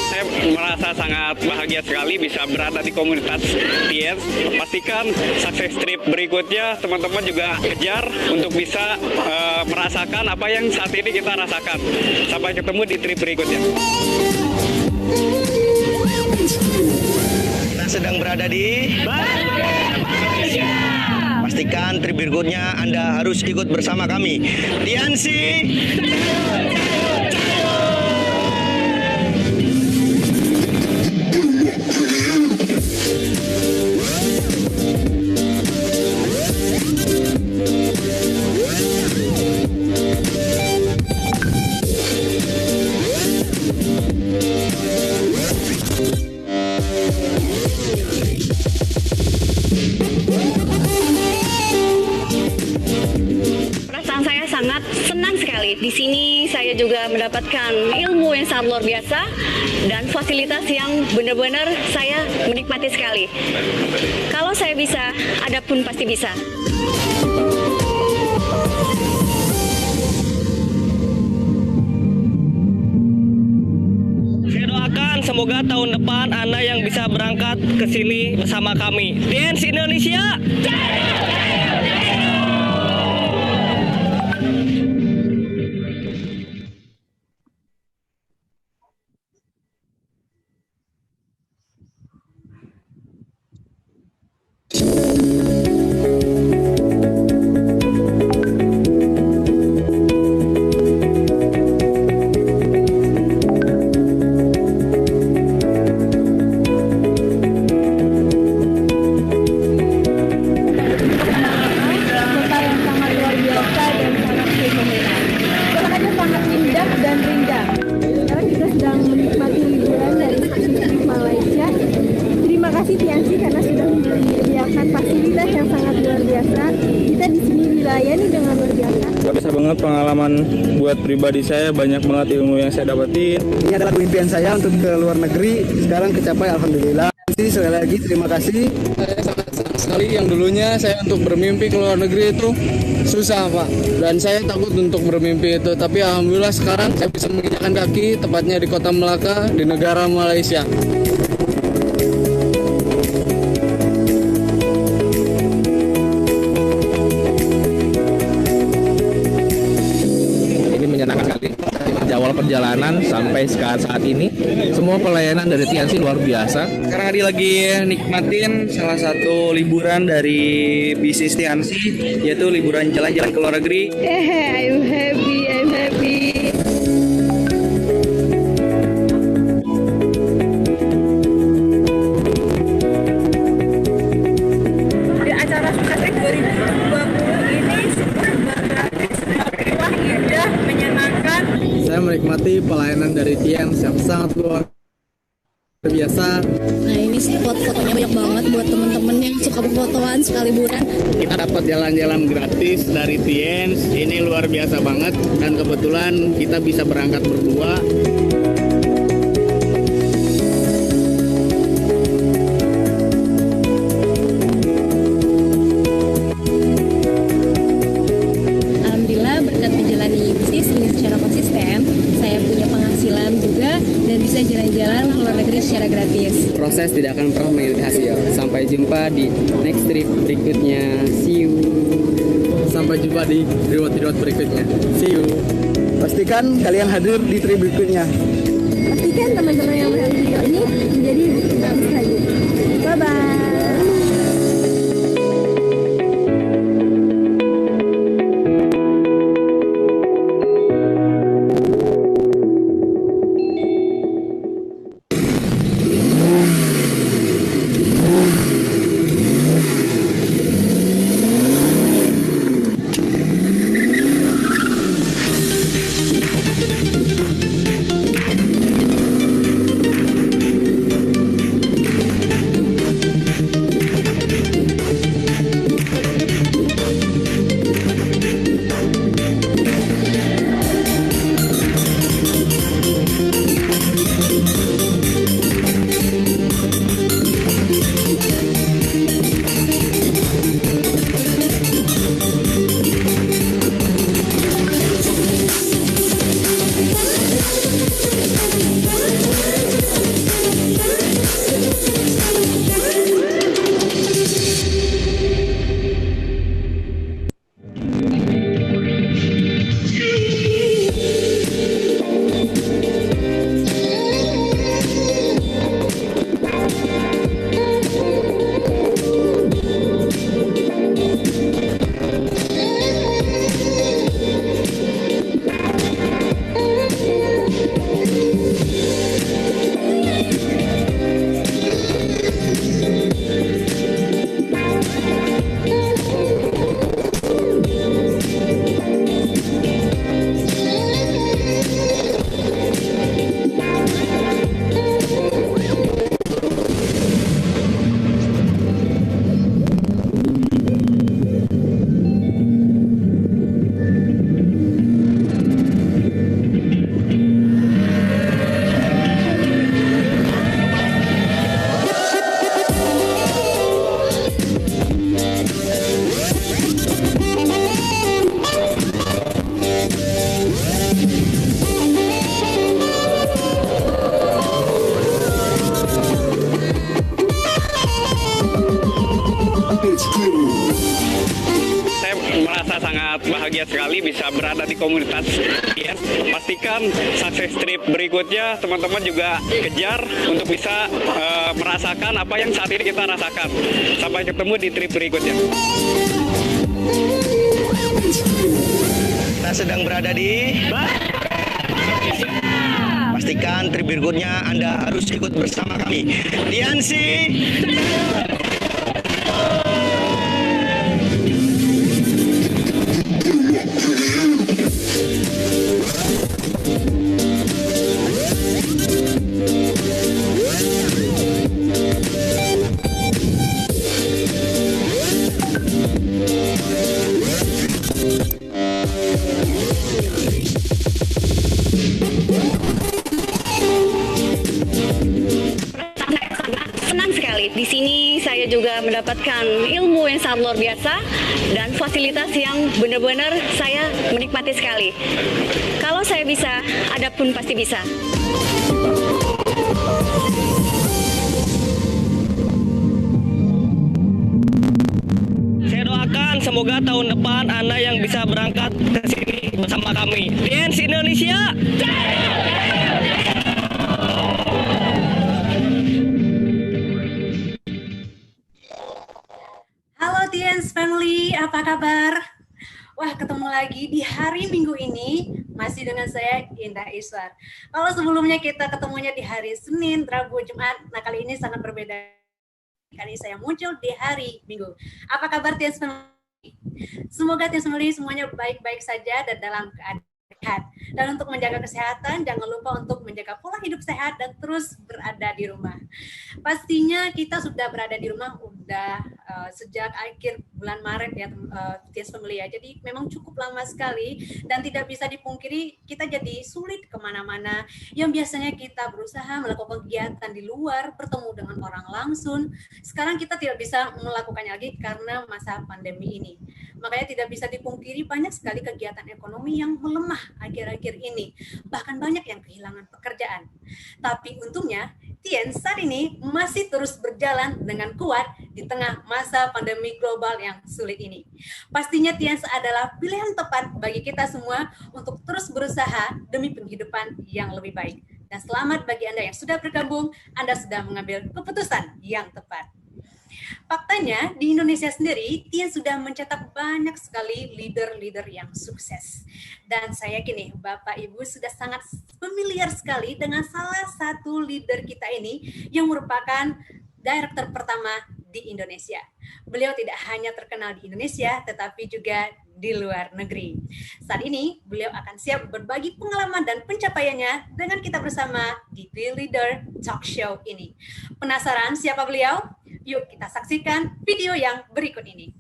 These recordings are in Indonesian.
Saya merasa sangat bahagia sekali bisa berada di komunitas TIENS. Pastikan sukses trip berikutnya teman-teman juga kejar untuk bisa merasakan apa yang saat ini kita rasakan. Sampai ketemu di trip berikutnya. Kita sedang berada di Malaysia. Pastikan trip berikutnya Anda harus ikut bersama kami. TNC. Sangat senang sekali. Di sini saya juga mendapatkan ilmu yang sangat luar biasa dan fasilitas yang benar-benar saya menikmati sekali. Kalau saya bisa, Anda pun pasti bisa. Saya doakan semoga tahun depan Anda yang bisa berangkat ke sini bersama kami. TIENS Indonesia. TNC karena sudah menyediakan fasilitas yang sangat luar biasa. Kita di sini dilayani dengan luar biasa. Bisa banget pengalaman buat pribadi saya, banyak banget ilmu yang saya dapetin. Ini adalah impian saya untuk ke luar negeri, sekarang kecapai alhamdulillah. Sekali lagi terima kasih. Saya sangat senang sekali yang dulunya saya untuk bermimpi ke luar negeri itu susah Pak, dan saya takut untuk bermimpi itu, tapi alhamdulillah sekarang saya bisa menginjakkan kaki tepatnya di kota Melaka di negara Malaysia. Awal perjalanan sampai saat ini semua pelayanan dari TNC luar biasa. Sekarang lagi nikmatin salah satu liburan dari bisnis TNC, yaitu liburan jalan-jalan ke luar negeri. I'm happy. sangat luar biasa. Nah ini spot fotonya banyak banget buat teman-teman yang suka berfotoan, suka liburan. Kita dapat jalan-jalan gratis dari Tiens, ini luar biasa banget. Dan kebetulan kita bisa berangkat berdua. Alhamdulillah berkat menjalani bisnis ini secara konsisten, saya punya penghasilan juga dan bisa jalan-jalan ke luar negeri secara gratis. Proses tidak akan pernah mengkhianati hasil. Sampai jumpa di next trip berikutnya. See you. Sampai jumpa di reward berikutnya. See you. Pastikan kalian hadir di trip berikutnya. Pastikan teman-teman yang melihat video ini menjadi bukti lagi. Bye-bye. Saya merasa sangat bahagia sekali bisa berada di komunitas Tiens. Pastikan sukses trip berikutnya teman-teman juga kejar untuk bisa merasakan apa yang saat ini kita rasakan. Sampai ketemu di trip berikutnya. Kita sedang berada di pastikan trip berikutnya Anda harus ikut bersama kami. Tiansi. Senang sekali. Di sini saya juga mendapatkan ilmu yang sangat luar biasa dan fasilitas yang benar-benar saya menikmati sekali. Kalau saya bisa, Anda pun pasti bisa. Saya doakan semoga tahun depan Anda yang bisa berangkat ke sini bersama kami. Tiens Indonesia. Halo Tiens Family, apa kabar? Wah, ketemu lagi di hari Minggu ini masih dengan saya Indah Iswar. Kalau sebelumnya kita ketemunya di hari Senin, Rabu, Jumat, nah kali ini sangat berbeda. Kali ini saya muncul di hari Minggu. Apa kabar Tiens Family? Semoga Tiens Family semuanya baik-baik saja dan dalam keadaan sehat. Dan untuk menjaga kesehatan, jangan lupa untuk menjaga pola hidup sehat dan terus berada di rumah. Pastinya kita sudah berada di rumah sejak akhir bulan Maret ya, Tians Family ya. Jadi memang cukup lama sekali dan tidak bisa dipungkiri kita jadi sulit kemana-mana. Yang biasanya kita berusaha melakukan kegiatan di luar, bertemu dengan orang langsung. Sekarang kita tidak bisa melakukannya lagi karena masa pandemi ini. Makanya tidak bisa dipungkiri banyak sekali kegiatan ekonomi yang melemah akhir-akhir ini. Bahkan banyak yang kehilangan pekerjaan. Tapi untungnya, Tians saat ini masih terus berjalan dengan kuat di tengah masa pandemi global yang sulit ini. Pastinya Tians adalah pilihan tepat bagi kita semua untuk terus berusaha demi penghidupan yang lebih baik. Dan selamat bagi Anda yang sudah bergabung, Anda sudah mengambil keputusan yang tepat. Faktanya, di Indonesia sendiri, Tians sudah mencetak banyak sekali leader-leader yang sukses. Dan saya yakin nih, Bapak Ibu sudah sangat familiar sekali dengan salah satu leader kita ini yang merupakan director pertama di Indonesia. Beliau tidak hanya terkenal di Indonesia, tetapi juga di luar negeri. Saat ini, beliau akan siap berbagi pengalaman dan pencapaiannya dengan kita bersama di The Leader Talk Show ini. Penasaran siapa beliau? Yuk kita saksikan video yang berikut ini.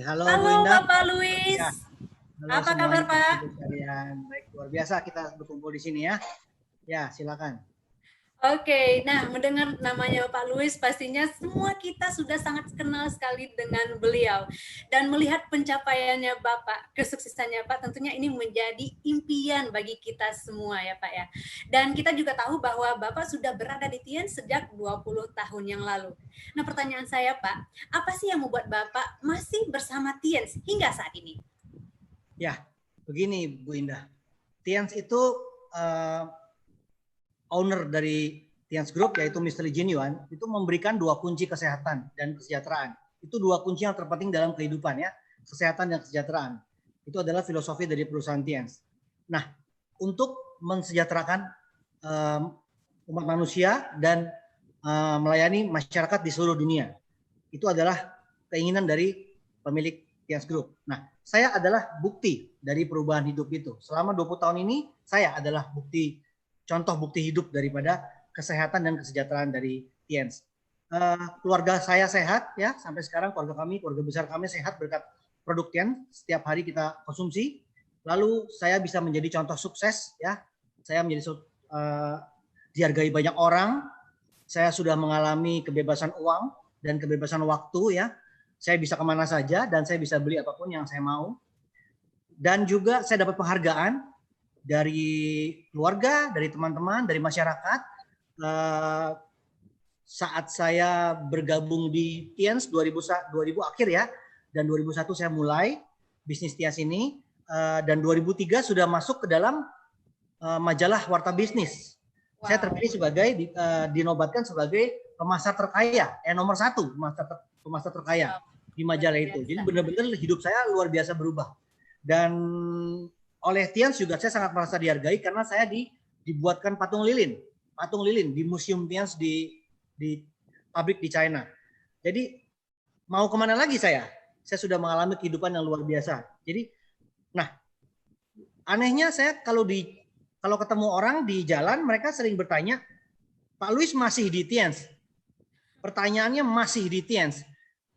Halo, Halo Bu Indah. Bapak Luis. Ya. Halo Apa kabar semuanya, Pak? sekalian. Baik, luar biasa kita berkumpul di sini ya. Ya, silakan. Oke, nah mendengar namanya Pak Luis pastinya semua kita sudah sangat kenal sekali dengan beliau. Dan melihat pencapaiannya Bapak, kesuksesannya Pak, tentunya ini menjadi impian bagi kita semua ya Pak ya. Dan kita juga tahu bahwa Bapak sudah berada di Tians sejak 20 tahun yang lalu. Nah pertanyaan saya Pak, apa sih yang membuat Bapak masih bersama Tians hingga saat ini? Ya, begini Bu Indah. Tians itu owner dari Tians Group yaitu Mr. Lee Jin Yuan itu memberikan dua kunci kesehatan dan kesejahteraan. Itu dua kunci yang terpenting dalam kehidupan ya, kesehatan dan kesejahteraan. Itu adalah filosofi dari perusahaan Tians. Nah, untuk mensejahterakan umat manusia dan melayani masyarakat di seluruh dunia. Itu adalah keinginan dari pemilik Tians Group. Nah, saya adalah bukti dari perubahan hidup itu. Selama 20 tahun ini, saya adalah contoh bukti hidup daripada kesehatan dan kesejahteraan dari Tians. Keluarga saya sehat, ya, sampai sekarang keluarga besar kami sehat berkat produk Tians. Setiap hari kita konsumsi. Lalu saya bisa menjadi contoh sukses, ya. Saya menjadi dihargai banyak orang. Saya sudah mengalami kebebasan uang dan kebebasan waktu, ya. Saya bisa kemana saja dan saya bisa beli apapun yang saya mau. Dan juga saya dapat penghargaan dari keluarga, dari teman-teman, dari masyarakat. Saat saya bergabung di Tians 2000 akhir, ya, dan 2001 saya mulai bisnis Tians ini, dan 2003 sudah masuk ke dalam majalah Warta Bisnis. Wow. Saya terpilih sebagai dinobatkan sebagai pemasar terkaya, nomor 1 pemasar terkaya di majalah itu. Jadi benar-benar hidup saya luar biasa berubah. Dan oleh Tians juga saya sangat merasa dihargai karena saya dibuatkan patung lilin di Museum Tians di pabrik di China. Jadi mau kemana lagi saya? Saya sudah mengalami kehidupan yang luar biasa. Jadi, nah, anehnya saya kalau ketemu orang di jalan, mereka sering bertanya, Pak Luis masih di Tians? Pertanyaannya masih di Tians.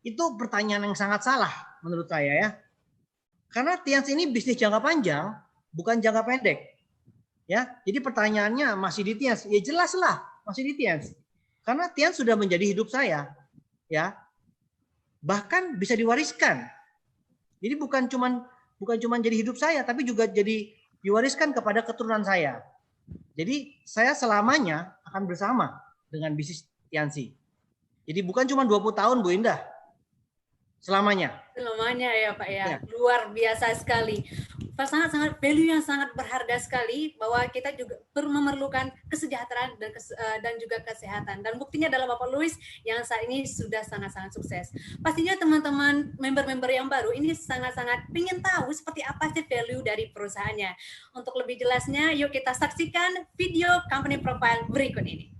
Itu pertanyaan yang sangat salah menurut saya, ya. Karena Tians ini bisnis jangka panjang, bukan jangka pendek. Ya, jadi pertanyaannya masih di Tians? Ya jelaslah masih di Tians. Karena Tians sudah menjadi hidup saya, ya. Bahkan bisa diwariskan. Jadi bukan cuman jadi hidup saya, tapi juga jadi diwariskan kepada keturunan saya. Jadi saya selamanya akan bersama dengan bisnis Tiansi. Jadi bukan cuma 20 tahun, Bu Indah. Selamanya. Selamanya, ya Pak, ya. Luar biasa sekali. Pak, sangat-sangat value yang sangat berharga sekali bahwa kita juga memerlukan kesejahteraan dan juga kesehatan. Dan buktinya adalah Bapak Luis yang saat ini sudah sangat-sangat sukses. Pastinya teman-teman member-member yang baru ini sangat-sangat ingin tahu seperti apa sih value dari perusahaannya. Untuk lebih jelasnya, yuk kita saksikan video company profile berikut ini.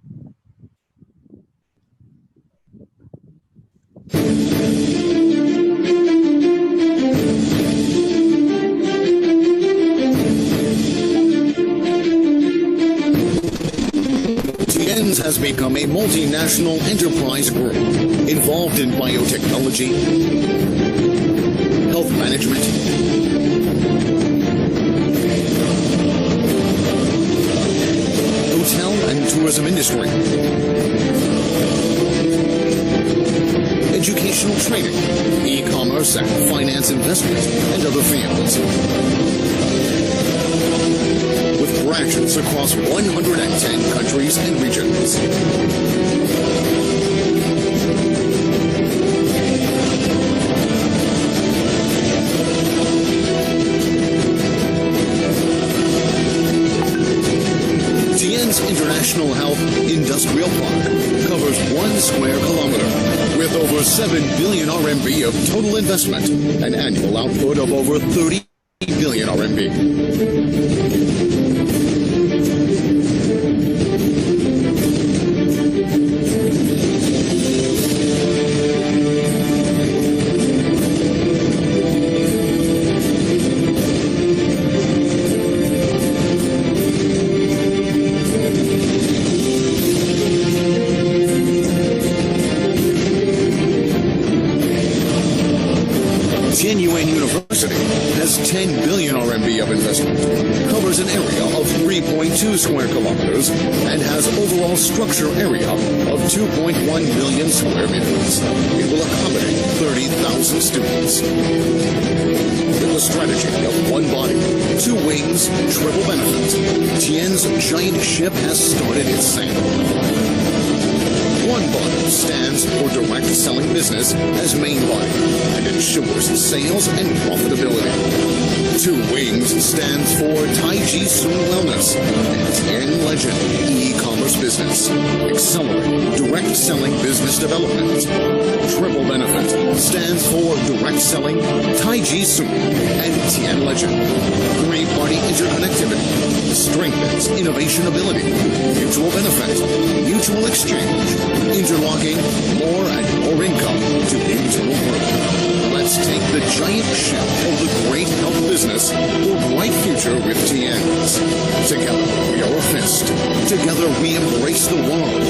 Tians has become a multinational enterprise group involved in biotechnology, health management, hotel and tourism industry, educational training, e-commerce and finance investment, and other fields. With branches across 110 countries and regions. Tians International Health Industrial Park covers 1 square kilometer with over 7 billion RMB of total investment, an annual output of over 30 billion RMB. Tianyuan University has 10 billion RMB of investment, covers an area of 3.2 square kilometers, and has overall structure area of 2.1 million square meters. It will accommodate 30,000 students. With a strategy of 1 body, 2 wings, triple benefit, Tian's giant ship has started its sail. 1 body stands for direct selling business as main body and ensures sales and profitability. Two Wings stands for Taiji Sun Wellness and Tian Legend e-commerce business. Accelerate direct selling business development. Triple Benefit stands for direct selling Taiji Sun and Tian Legend. Great party interconnectivity strengthens innovation ability. Mutual benefit, mutual exchange, interlocking more and more income to internal growth. Let's take the giant ship of the great health business for bright future with TNs. Together we are a fist. Together we embrace the world.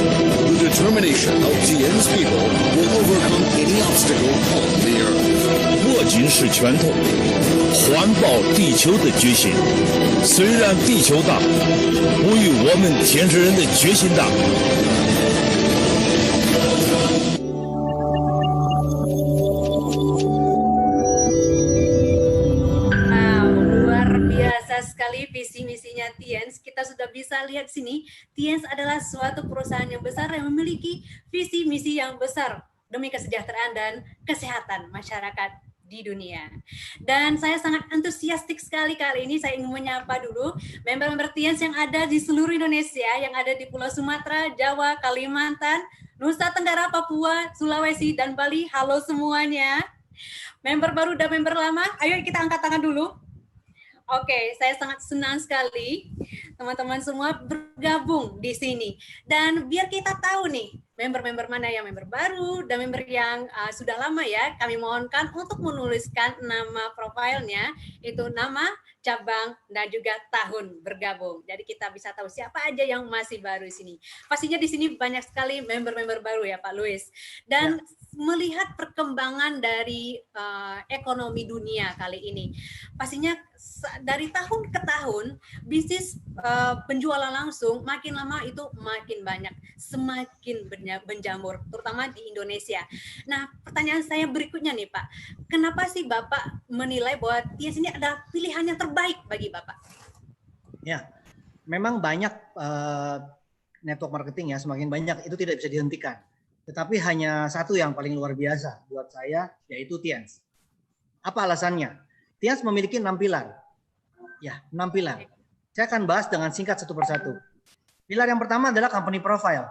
The determination of TN's people will overcome any obstacle on the earth. 握紧是拳头，环抱地球的决心。虽然地球大，不与我们天使人的决心大。Sekali visi misinya Tiens, kita sudah bisa lihat sini, Tiens adalah suatu perusahaan yang besar yang memiliki visi misi yang besar demi kesejahteraan dan kesehatan masyarakat di dunia. Dan saya sangat antusiastik sekali kali ini. Saya ingin menyapa dulu member-member Tiens yang ada di seluruh Indonesia, yang ada di Pulau Sumatera, Jawa, Kalimantan, Nusa Tenggara, Papua, Sulawesi, dan Bali. Halo semuanya. Member baru dan member lama, ayo kita angkat tangan dulu. Oke, saya sangat senang sekali teman-teman semua bergabung di sini. Dan biar kita tahu nih, member-member mana yang member baru dan member yang sudah lama ya, kami mohonkan untuk menuliskan nama profilnya, itu nama, cabang, dan juga tahun bergabung. Jadi kita bisa tahu siapa aja yang masih baru di sini. Pastinya di sini banyak sekali member-member baru ya Pak Luis. Dan melihat perkembangan dari ekonomi dunia kali ini, pastinya dari tahun ke tahun bisnis penjualan langsung makin lama itu makin banyak, semakin menjamur, terutama di Indonesia. Nah, pertanyaan saya berikutnya nih Pak, kenapa sih Bapak menilai bahwa Tiens ini adalah pilihan yang terbaik bagi Bapak? Ya, memang banyak network marketing ya, semakin banyak itu tidak bisa dihentikan. Tetapi hanya satu yang paling luar biasa buat saya, yaitu Tiens. Apa alasannya? Tiens memiliki 6 pilar. Ya, 6 pilar. Saya akan bahas dengan singkat satu persatu. Pilar yang pertama adalah company profile.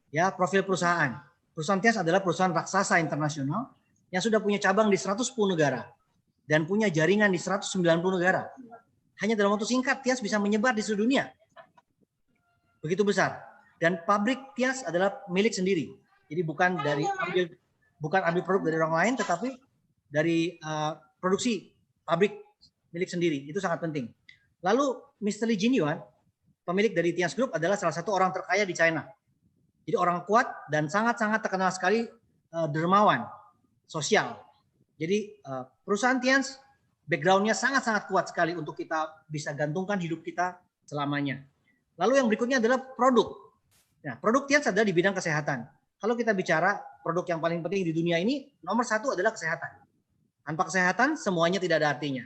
Ya, profil perusahaan. Perusahaan Tiens adalah perusahaan raksasa internasional yang sudah punya cabang di 110 negara dan punya jaringan di 190 negara. Hanya dalam waktu singkat Tiens bisa menyebar di seluruh dunia. Begitu besar. Dan pabrik Tiens adalah milik sendiri. Jadi bukan ambil produk dari orang lain, tetapi dari produksi pabrik milik sendiri. Itu sangat penting. Lalu Mr. Li Jinyuan, pemilik dari Tiens Group, adalah salah satu orang terkaya di China. Jadi orang kuat dan sangat-sangat terkenal sekali dermawan, sosial. Jadi perusahaan Tiens background-nya sangat-sangat kuat sekali untuk kita bisa gantungkan hidup kita selamanya. Lalu yang berikutnya adalah produk. Nah, produk Tiens adalah di bidang kesehatan. Kalau kita bicara produk yang paling penting di dunia ini, nomor satu adalah kesehatan. Tanpa kesehatan, semuanya tidak ada artinya.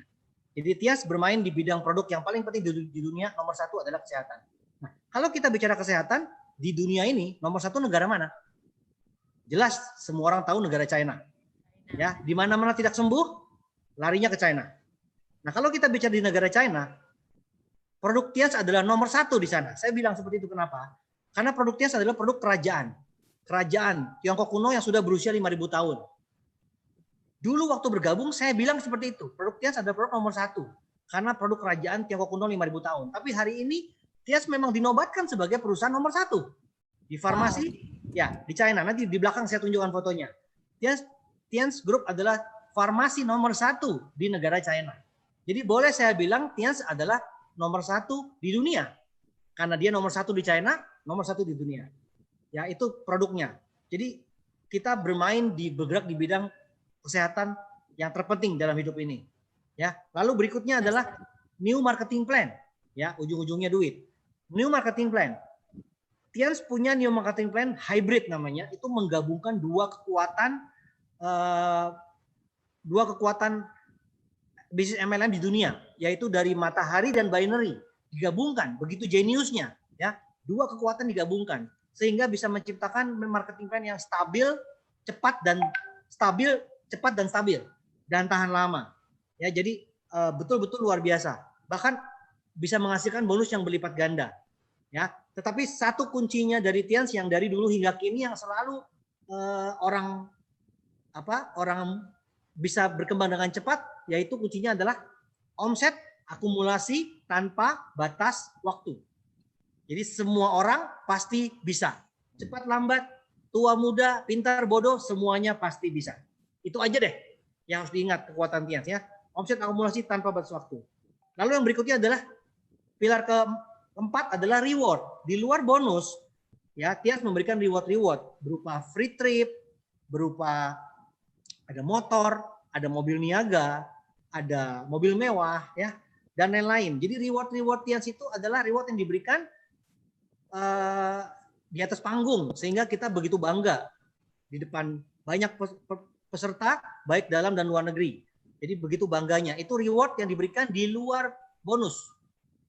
Jadi Tiens bermain di bidang produk yang paling penting di dunia, nomor satu adalah kesehatan. Nah, kalau kita bicara kesehatan, di dunia ini, nomor satu negara mana? Jelas, semua orang tahu negara China. Ya, di mana-mana tidak sembuh, larinya ke China. Nah, kalau kita bicara di negara China, produk Tiens adalah nomor satu di sana. Saya bilang seperti itu kenapa? Karena produk Tiens adalah produk kerajaan. Kerajaan Tiongkok kuno yang sudah berusia 5.000 tahun. Dulu waktu bergabung saya bilang seperti itu. Produk Tiens adalah produk nomor satu. Karena produk kerajaan Tiongkok kuno 5.000 tahun. Tapi hari ini Tiens memang dinobatkan sebagai perusahaan nomor satu. Di farmasi, ya di China. Nanti di belakang saya tunjukkan fotonya. Tiens Group adalah farmasi nomor satu di negara China. Jadi boleh saya bilang Tiens adalah nomor satu di dunia. Karena dia nomor satu di China, nomor satu di dunia. Ya, itu produknya. Jadi kita bergerak di bidang kesehatan yang terpenting dalam hidup ini. Ya, lalu berikutnya adalah new marketing plan. Ya, ujung-ujungnya duit. New marketing plan. Tiens punya new marketing plan hybrid namanya. Itu menggabungkan dua kekuatan bisnis MLM di dunia, yaitu dari matahari dan binary digabungkan. Begitu jeniusnya, ya. Dua kekuatan digabungkan sehingga bisa menciptakan marketing plan yang cepat dan stabil dan tahan lama. Ya, jadi betul-betul luar biasa. Bahkan bisa menghasilkan bonus yang berlipat ganda. Ya, tetapi satu kuncinya dari Tians yang dari dulu hingga kini yang selalu orang bisa berkembang dengan cepat, yaitu kuncinya adalah omset akumulasi tanpa batas waktu. Jadi semua orang pasti bisa. Cepat lambat, tua muda, pintar bodoh, semuanya pasti bisa. Itu aja deh yang harus diingat kekuatan Tians ya. Omset akumulasi tanpa batas waktu. Lalu yang berikutnya adalah pilar keempat adalah reward. Di luar bonus, ya Tians memberikan reward berupa free trip, berupa ada motor, ada mobil niaga, ada mobil mewah, ya, dan lain-lain. Jadi reward Tians itu adalah reward yang diberikan di atas panggung, sehingga kita begitu bangga di depan banyak peserta, baik dalam dan luar negeri. Jadi begitu bangganya. Itu reward yang diberikan di luar bonus,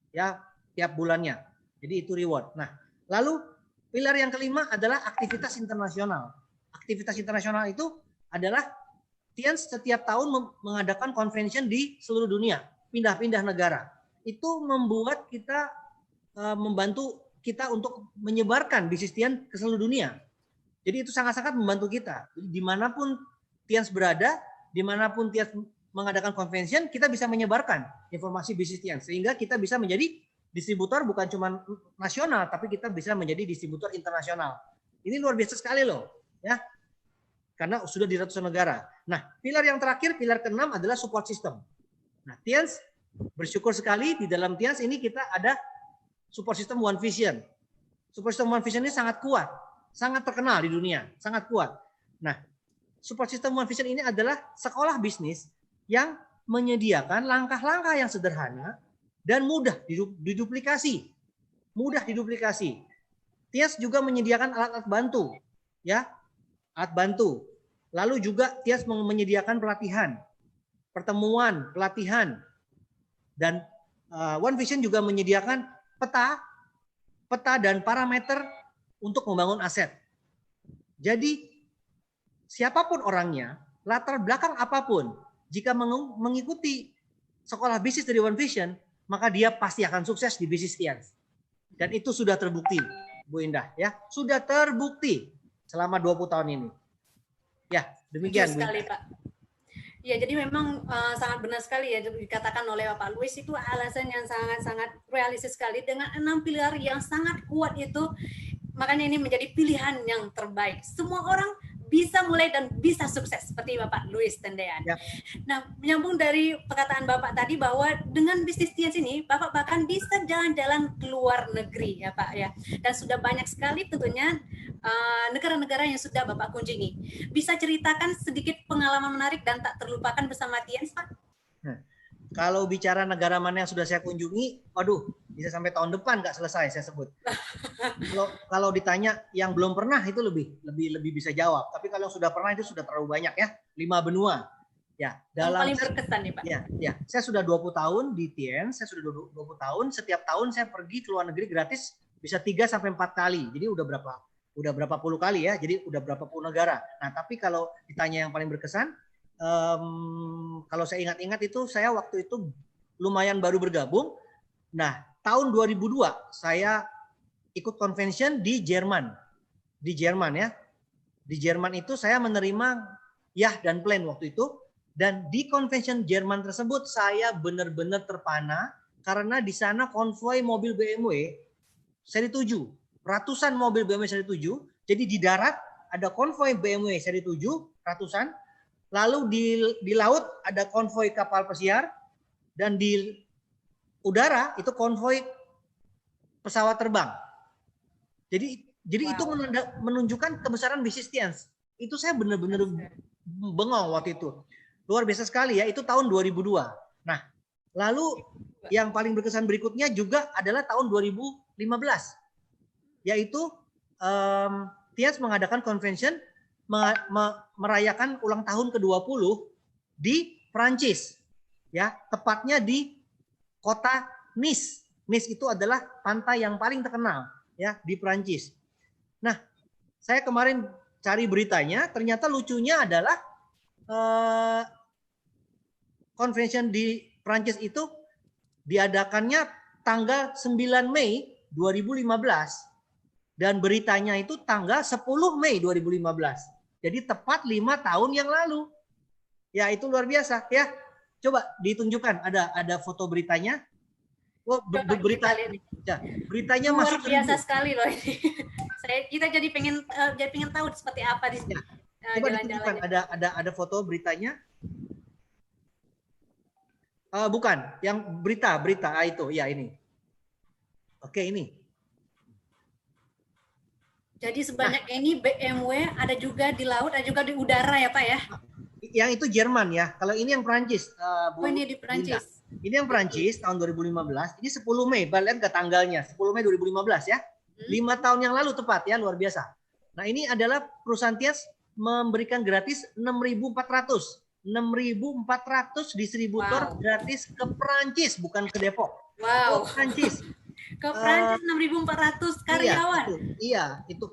ya, tiap bulannya. Jadi itu reward. Nah, lalu pilar yang kelima adalah aktivitas internasional. Aktivitas internasional itu adalah Tians setiap tahun mengadakan convention di seluruh dunia, pindah-pindah negara. Itu membuat kita membantu kita untuk menyebarkan bisnis Tians ke seluruh dunia. Jadi itu sangat-sangat membantu kita. Jadi dimanapun Tians berada, dimanapun Tians mengadakan convention, kita bisa menyebarkan informasi bisnis Tians, sehingga kita bisa menjadi distributor bukan cuma nasional, tapi kita bisa menjadi distributor internasional. Ini luar biasa sekali loh, ya. Karena sudah di ratusan negara. Nah, pilar yang terakhir, pilar keenam adalah support system. Nah, Tians bersyukur sekali di dalam Tians ini kita ada support system One Vision. Support system One Vision ini sangat kuat, sangat terkenal di dunia, sangat kuat. Nah, support system One Vision ini adalah sekolah bisnis yang menyediakan langkah-langkah yang sederhana dan mudah diduplikasi. Mudah diduplikasi. Tians juga menyediakan alat-alat bantu, ya. Alat bantu. Lalu juga Tians menyediakan pelatihan, pertemuan, pelatihan. Dan One Vision juga menyediakan peta dan parameter untuk membangun aset. Jadi siapapun orangnya, latar belakang apapun, jika mengikuti sekolah bisnis dari One Vision, maka dia pasti akan sukses di bisnis Tians. Dan itu sudah terbukti, Bu Indah, ya. Sudah terbukti selama 20 tahun ini. Ya, demikian. Betul sekali, Pak. Ya, jadi memang sangat benar sekali ya dikatakan oleh Bapak Luis, itu alasan yang sangat-sangat realistis sekali dengan 6 pilar yang sangat kuat itu. Makanya ini menjadi pilihan yang terbaik. Semua orang bisa mulai dan bisa sukses seperti Bapak Luis Tendean. Ya. Nah, menyambung dari perkataan Bapak tadi bahwa dengan bisnis Tians ini Bapak bahkan bisa jalan-jalan ke luar negeri ya Pak ya. Dan sudah banyak sekali tentunya negara-negara yang sudah Bapak kunjungi. Bisa ceritakan sedikit pengalaman menarik dan tak terlupakan bersama Tians, Pak? Kalau bicara negara mana yang sudah saya kunjungi, waduh, bisa sampai tahun depan nggak selesai saya sebut. Kalau ditanya yang belum pernah itu lebih bisa jawab. Tapi kalau yang sudah pernah itu sudah terlalu banyak ya, 5 benua. Ya, dalam paling berkesan nih Pak. Ya, saya sudah 20 tahun di Tians, saya sudah 20 tahun. Setiap tahun saya pergi ke luar negeri gratis bisa 3 sampai 4 kali. Jadi udah berapa puluh kali ya. Jadi udah berapa puluh negara. Nah, tapi kalau ditanya yang paling berkesan, kalau saya ingat-ingat itu saya waktu itu lumayan baru bergabung. Nah, tahun 2002 saya ikut convention di Jerman. Di Jerman ya. Di Jerman itu saya menerima Yah dan Plan waktu itu. Dan di convention Jerman tersebut saya benar-benar terpana karena di sana konvoi mobil BMW seri 7. Ratusan mobil BMW seri 7. Jadi di darat ada konvoi BMW seri 7 ratusan. Lalu di laut ada konvoi kapal pesiar dan di udara itu konvoi pesawat terbang. Jadi itu menunjukkan kebesaran bisnis Tians. Itu saya benar-benar bengong waktu itu. Luar biasa sekali ya, itu tahun 2002. Nah, lalu yang paling berkesan berikutnya juga adalah tahun 2015. Yaitu Tians mengadakan convention merayakan ulang tahun ke-20 di Prancis. Ya, tepatnya di kota Nice. Nice itu adalah pantai yang paling terkenal ya di Prancis. Nah, saya kemarin cari beritanya, ternyata lucunya adalah convention di Prancis itu diadakannya tanggal 9 Mei 2015 dan beritanya itu tanggal 10 Mei 2015. Jadi tepat 5 tahun yang lalu. Ya, itu luar biasa ya. Coba ditunjukkan ada foto beritanya. Oh, beritanya luar masuk biasa sekali loh ini. Kita jadi pengen tahu seperti apa di sini. Coba ditunjukkan ada foto beritanya. Bukan, yang berita itu ya ini. Oke, ini. Jadi sebanyak ini BMW ada juga di laut, ada juga di udara ya Pak ya? Yang itu Jerman ya. Kalau ini yang Prancis. Ini di Prancis. Ini yang Prancis tahun 2015. Ini 10 Mei, lihat ke tanggalnya. 10 Mei 2015 ya. 5 tahun yang lalu tepat ya, luar biasa. Nah, ini adalah perusahaan Tias memberikan gratis 6.400 distributor gratis ke Prancis, bukan ke Depok. Wow. Ke Prancis. Ke Prancis 6.400 karyawan. Iya, itu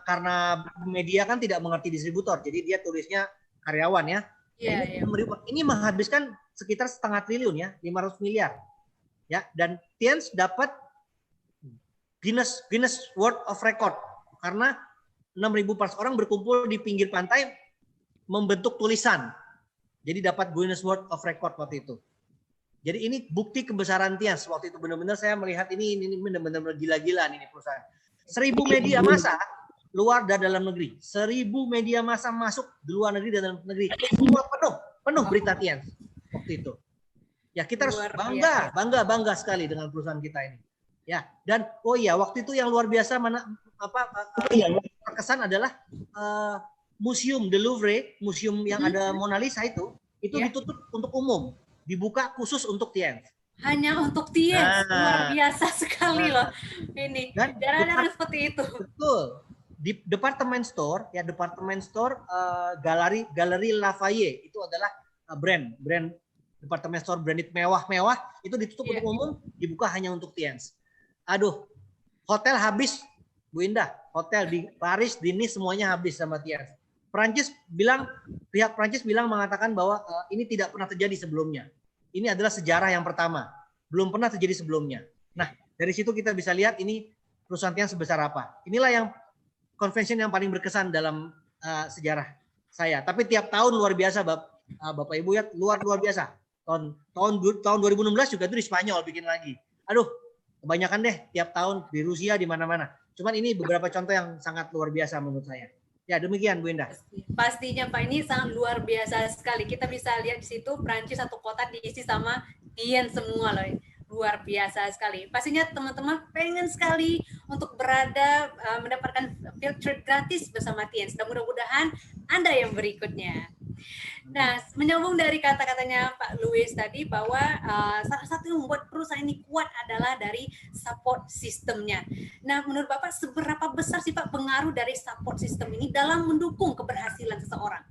karena media kan tidak mengerti distributor, jadi dia tulisnya karyawan ya. Iya, ini menghabiskan sekitar setengah triliun ya, 500 miliar. Ya, dan Tiens dapat Guinness World of Record karena 6.400 orang berkumpul di pinggir pantai membentuk tulisan. Jadi dapat Guinness World of Record waktu itu. Jadi ini bukti kebesaran Tiens waktu itu, benar-benar saya melihat ini benar-benar gila-gilaan ini perusahaan. 1.000 media massa luar dan dalam negeri. 1.000 media massa masuk di luar negeri dan dalam negeri. Semua penuh berita Tiens waktu itu. Ya, kita harus bangga sekali dengan perusahaan kita ini. Ya, dan waktu itu yang luar biasa terkesan adalah Museum the Louvre, museum yang ada Mona Lisa itu ditutup untuk umum, dibuka khusus untuk Tiens. Hanya untuk Tiens, luar biasa sekali loh ini. Dan jarang seperti itu. Betul. Di department store Galeri Lafayette itu adalah brand department store branded mewah itu ditutup untuk umum, dibuka hanya untuk Tiens. Aduh, hotel habis, Bu Indah, hotel di Paris, di Nice semuanya habis sama Tiens. Pihak Prancis mengatakan bahwa ini tidak pernah terjadi sebelumnya. Ini adalah sejarah yang pertama, belum pernah terjadi sebelumnya. Nah, dari situ kita bisa lihat ini perusahaan Tiens sebesar apa. Inilah yang convention yang paling berkesan dalam sejarah saya. Tapi tiap tahun luar biasa, Bapak Ibu ya, luar biasa. Tahun 2016 juga itu di Spanyol bikin lagi. Aduh, kebanyakan deh tiap tahun di Rusia di mana-mana. Cuman ini beberapa contoh yang sangat luar biasa menurut saya. Ya, demikian Bu Indah. Pastinya Pak, ini sangat luar biasa sekali. Kita bisa lihat di situ Prancis satu kota diisi sama Tiens semua loh. Luar biasa sekali. Pastinya teman-teman pengen sekali untuk mendapatkan field trip gratis bersama Tiens. Dan mudah-mudahan Anda yang berikutnya. Nah, menyambung dari kata-katanya Pak Louis tadi bahwa salah satu yang membuat perusahaan ini kuat adalah dari support sistemnya. Nah, menurut Bapak seberapa besar sih Pak pengaruh dari support sistem ini dalam mendukung keberhasilan seseorang?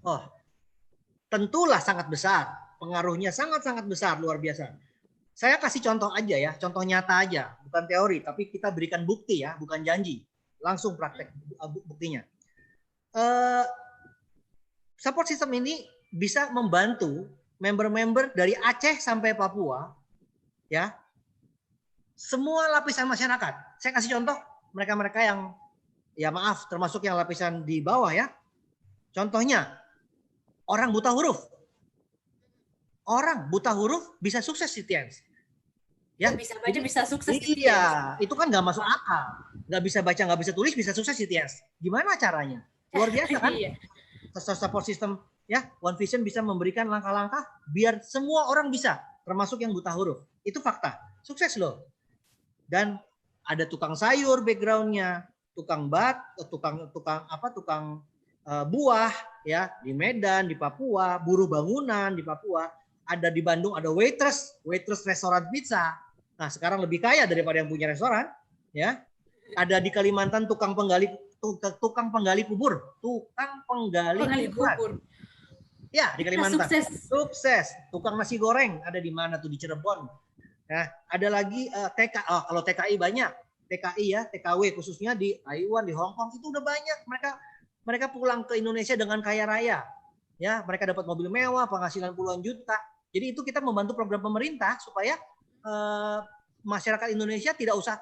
Oh, tentulah sangat besar. Pengaruhnya sangat-sangat besar, luar biasa. Saya kasih contoh aja ya, contoh nyata aja, bukan teori, tapi kita berikan bukti ya, bukan janji. Langsung praktek buktinya. Support system ini bisa membantu member-member dari Aceh sampai Papua, ya, semua lapisan masyarakat. Saya kasih contoh mereka-mereka yang, ya maaf, termasuk yang lapisan di bawah ya. Contohnya, orang buta huruf. Orang buta huruf bisa sukses di Tiens. Ya, bisa baca, bisa sukses di Tiens. Iya, itu kan nggak masuk akal. Nggak bisa baca, nggak bisa tulis, bisa sukses di Tiens. Gimana caranya? Luar biasa kan? Support system ya, One Vision bisa memberikan langkah-langkah biar semua orang bisa, termasuk yang buta huruf. Itu fakta. Sukses loh. Dan ada tukang sayur backgroundnya, tukang buah ya di Medan, di Papua, buruh bangunan di Papua, ada di Bandung ada waitress restoran pizza. Nah, sekarang lebih kaya daripada yang punya restoran, ya. Ada di Kalimantan tukang penggali kubur. Ya, di Kalimantan. Sukses. Tukang nasi goreng ada di mana tuh, di Cirebon. Nah, ada lagi kalau TKI banyak. TKI ya, TKW khususnya di Taiwan, di Hong Kong itu udah banyak. Mereka pulang ke Indonesia dengan kaya raya. Ya, mereka dapat mobil mewah, penghasilan puluhan juta. Jadi itu kita membantu program pemerintah supaya masyarakat Indonesia tidak usah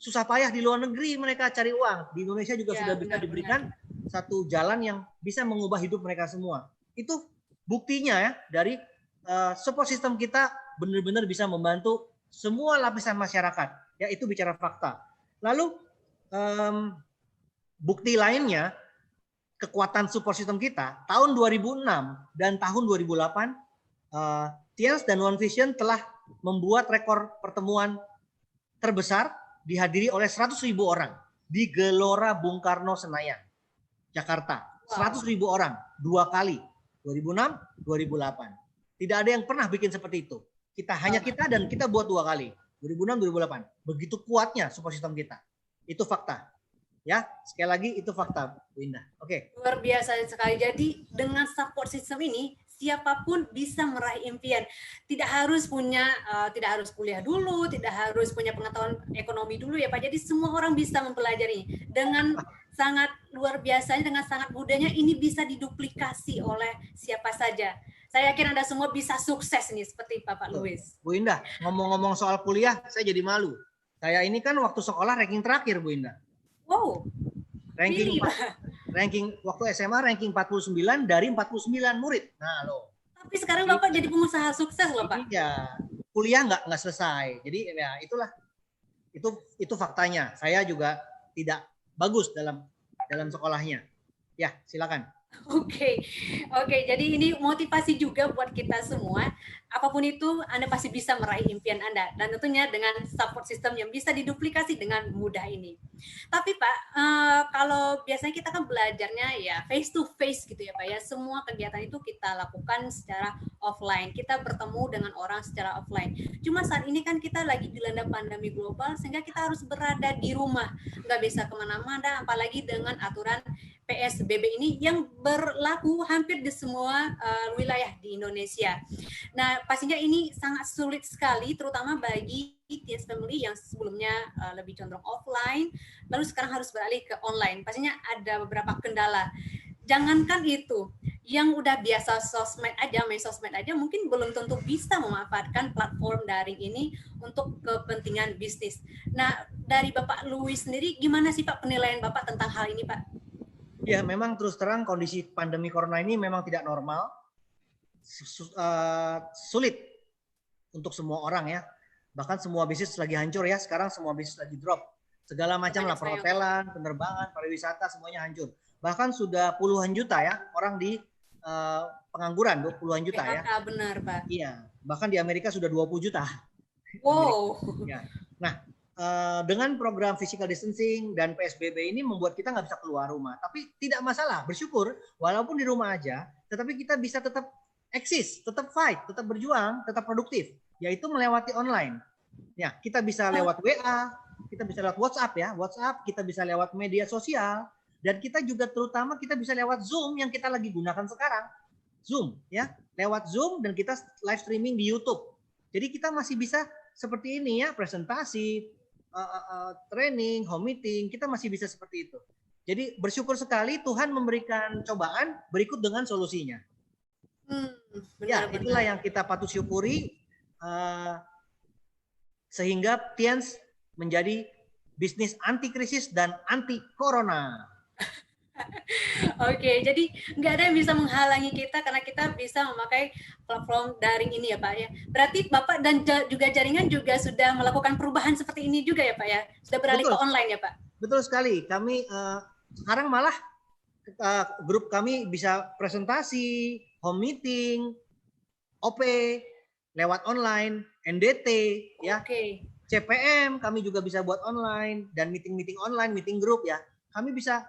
susah payah di luar negeri mereka cari uang. Di Indonesia juga sudah bisa diberikan satu jalan yang bisa mengubah hidup mereka semua. Itu buktinya ya dari support system kita benar-benar bisa membantu semua lapisan masyarakat. Ya itu bicara fakta. Lalu bukti lainnya kekuatan support system kita tahun 2006 dan tahun 2008 TIANS dan One Vision telah membuat rekor pertemuan terbesar dihadiri oleh 100.000 orang di Gelora Bung Karno Senayan, Jakarta. 100.000 orang 2 kali, 2006, 2008. Tidak ada yang pernah bikin seperti itu. Hanya kita dan kita buat 2 kali, 2006, 2008. Begitu kuatnya support system kita. Itu fakta. Ya, sekali lagi itu fakta, Bu Indah. Oke. Luar biasa sekali. Jadi dengan support system ini siapapun bisa meraih impian. Tidak harus kuliah dulu, tidak harus punya pengetahuan ekonomi dulu ya Pak. Jadi semua orang bisa mempelajari. Dengan sangat luar biasanya, dengan sangat mudahnya ini bisa diduplikasi oleh siapa saja. Saya yakin Anda semua bisa sukses nih seperti Bapak Louis. Bu Indah, ngomong-ngomong soal kuliah, saya jadi malu. Saya ini kan waktu sekolah ranking terakhir, Bu Indah. Wow. Ranking waktu SMA ranking 49 dari 49 murid. Nah, loh. Tapi sekarang Bapak jadi pengusaha sukses loh, Pak. Iya. Kuliah nggak selesai. Jadi ya itulah. Itu faktanya. Saya juga tidak bagus dalam sekolahnya. Ya, silakan. Oke. Jadi ini motivasi juga buat kita semua. Apapun itu, Anda pasti bisa meraih impian Anda. Dan tentunya dengan support system yang bisa diduplikasi dengan mudah ini. Tapi Pak, kalau biasanya kita kan belajarnya ya face to face gitu ya Pak ya. Semua kegiatan itu kita lakukan secara offline. Kita bertemu dengan orang secara offline. Cuma saat ini kan kita lagi dilanda pandemi global, sehingga kita harus berada di rumah. Nggak bisa kemana-mana, apalagi dengan aturan PSBB ini yang berlaku hampir di semua wilayah di Indonesia. Nah, pastinya ini sangat sulit sekali, terutama bagi TIANS Family yang sebelumnya lebih condong offline, lalu sekarang harus beralih ke online. Pastinya ada beberapa kendala. Jangankan itu, yang udah biasa main sosmed aja, mungkin belum tentu bisa memanfaatkan platform daring ini untuk kepentingan bisnis. Nah, dari Bapak Louis sendiri, gimana sih Pak penilaian Bapak tentang hal ini, Pak? Ya, memang terus terang kondisi pandemi corona ini memang tidak normal, sulit untuk semua orang ya. Bahkan semua bisnis lagi hancur ya. Sekarang semua bisnis lagi drop. Segala macam lah, perhotelan, penerbangan, pariwisata semuanya hancur. Bahkan sudah puluhan juta ya orang di pengangguran, 20-an juta ya. Benar Pak. Iya. Bahkan di Amerika sudah 20 juta. Wow. Ya. Nah, dengan program physical distancing dan PSBB ini membuat kita nggak bisa keluar rumah. Tapi tidak masalah, bersyukur walaupun di rumah aja, tetapi kita bisa tetap eksis, tetap fight, tetap berjuang, tetap produktif, yaitu melewati online. Ya, kita bisa lewat WA, kita bisa lewat WhatsApp ya, kita bisa lewat media sosial, dan kita juga terutama kita bisa lewat Zoom yang kita lagi gunakan sekarang. Zoom ya, lewat Zoom dan kita live streaming di YouTube. Jadi kita masih bisa seperti ini ya, presentasi, training, home meeting, kita masih bisa seperti itu. Jadi bersyukur sekali Tuhan memberikan cobaan berikut dengan solusinya. Itulah yang kita patut syukuri, sehingga TIANS menjadi bisnis anti krisis dan anti corona. Oke, jadi nggak ada yang bisa menghalangi kita karena kita bisa memakai platform daring ini ya Pak ya. Berarti Bapak dan juga jaringan juga sudah melakukan perubahan seperti ini juga ya Pak ya? Sudah beralih ke online ya Pak? Betul sekali. Kami sekarang malah grup kami bisa presentasi, home meeting, OP, lewat online, NDT, ya. CPM kami juga bisa buat online, dan meeting-meeting online, meeting group ya. Kami bisa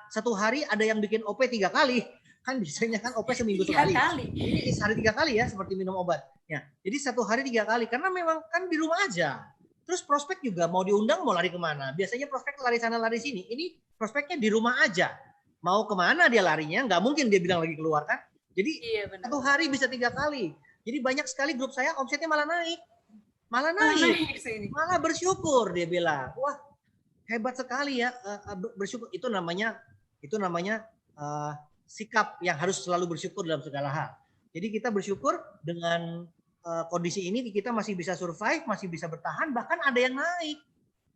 satu hari ada yang bikin OP 3 kali. Kan biasanya kan OP seminggu sekali. Ini sehari 3 kali ya, seperti minum obat. Ya, jadi satu hari 3 kali karena memang kan di rumah aja. Terus prospek juga mau diundang mau lari kemana? Biasanya prospek lari sana lari sini. Ini prospeknya di rumah aja. Mau kemana dia larinya? Nggak mungkin dia bilang lagi keluar kan? Jadi satu hari bisa 3 kali. Jadi banyak sekali grup saya omsetnya malah naik. Malah bersyukur dia bilang. Wah, hebat sekali ya, bersyukur. Itu namanya sikap yang harus selalu bersyukur dalam segala hal. Jadi kita bersyukur dengan kondisi ini kita masih bisa survive, masih bisa bertahan, bahkan ada yang naik.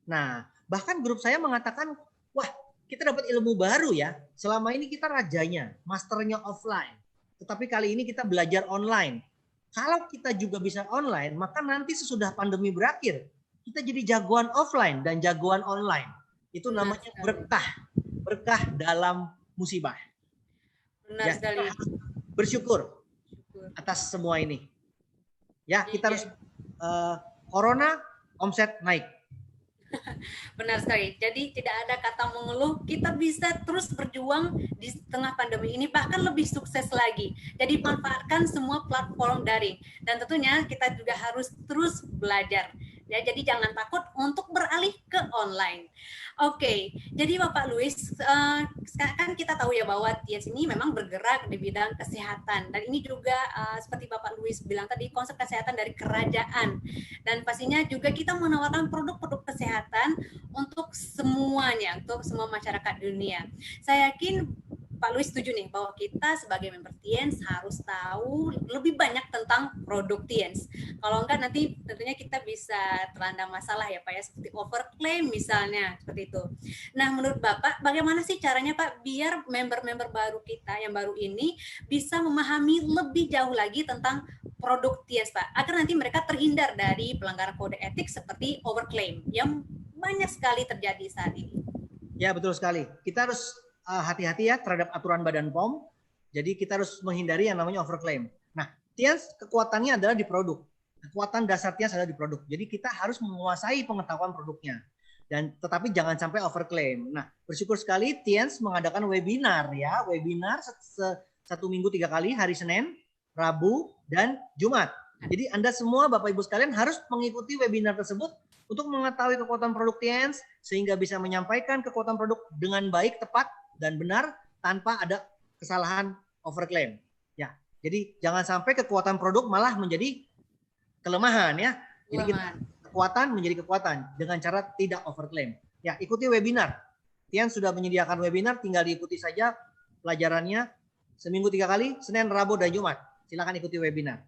Nah, bahkan grup saya mengatakan, wah kita dapat ilmu baru ya. Selama ini kita rajanya, masternya offline. Tetapi kali ini kita belajar online. Kalau kita juga bisa online, maka nanti sesudah pandemi berakhir, kita jadi jagoan offline dan jagoan online. Itu namanya berkah. Berkah dalam musibah. Benar sekali. Kita harus bersyukur atas semua ini. Ya, kita harus corona omset naik. Benar sekali. Jadi tidak ada kata mengeluh, kita bisa terus berjuang di tengah pandemi ini, bahkan lebih sukses lagi. Jadi manfaatkan semua platform daring. Dan tentunya kita juga harus terus belajar. Ya, jadi jangan takut untuk beralih ke online. Oke, jadi Bapak Louis, kan kita tahu ya bahwa TIANS ini memang bergerak di bidang kesehatan. Dan ini juga seperti Bapak Louis bilang tadi, konsep kesehatan dari kerajaan. Dan pastinya juga kita menawarkan produk-produk kesehatan untuk semuanya, untuk semua masyarakat dunia. Saya yakin Pak Louis setuju nih bahwa kita sebagai member TIANS harus tahu lebih banyak tentang produk TIANS. Kalau enggak nanti tentunya kita bisa terlanda masalah ya Pak ya, seperti overclaim misalnya, seperti itu. Nah menurut Bapak bagaimana sih caranya Pak biar member-member baru kita yang baru ini bisa memahami lebih jauh lagi tentang produk TIANS Pak, agar nanti mereka terhindar dari pelanggaran kode etik seperti overclaim yang banyak sekali terjadi saat ini. Ya betul sekali. Kita harus hati-hati ya terhadap aturan Badan POM. Jadi kita harus menghindari yang namanya overclaim. Nah, TIANS kekuatannya adalah di produk. Kekuatan dasar TIANS adalah di produk. Jadi kita harus menguasai pengetahuan produknya. Dan tetapi jangan sampai overclaim. Nah, bersyukur sekali TIANS mengadakan webinar ya. Webinar 1 minggu 3 kali, hari Senin, Rabu, dan Jumat. Jadi Anda semua Bapak Ibu sekalian harus mengikuti webinar tersebut untuk mengetahui kekuatan produk TIANS sehingga bisa menyampaikan kekuatan produk dengan baik, tepat, dan benar tanpa ada kesalahan overclaim. Ya, jadi jangan sampai kekuatan produk malah menjadi kelemahan ya. Jadi kekuatan menjadi kekuatan dengan cara tidak overclaim. Ya, ikuti webinar. TIANS sudah menyediakan webinar, tinggal diikuti saja pelajarannya seminggu 3 kali, Senin, Rabu, dan Jumat. Silakan ikuti webinar.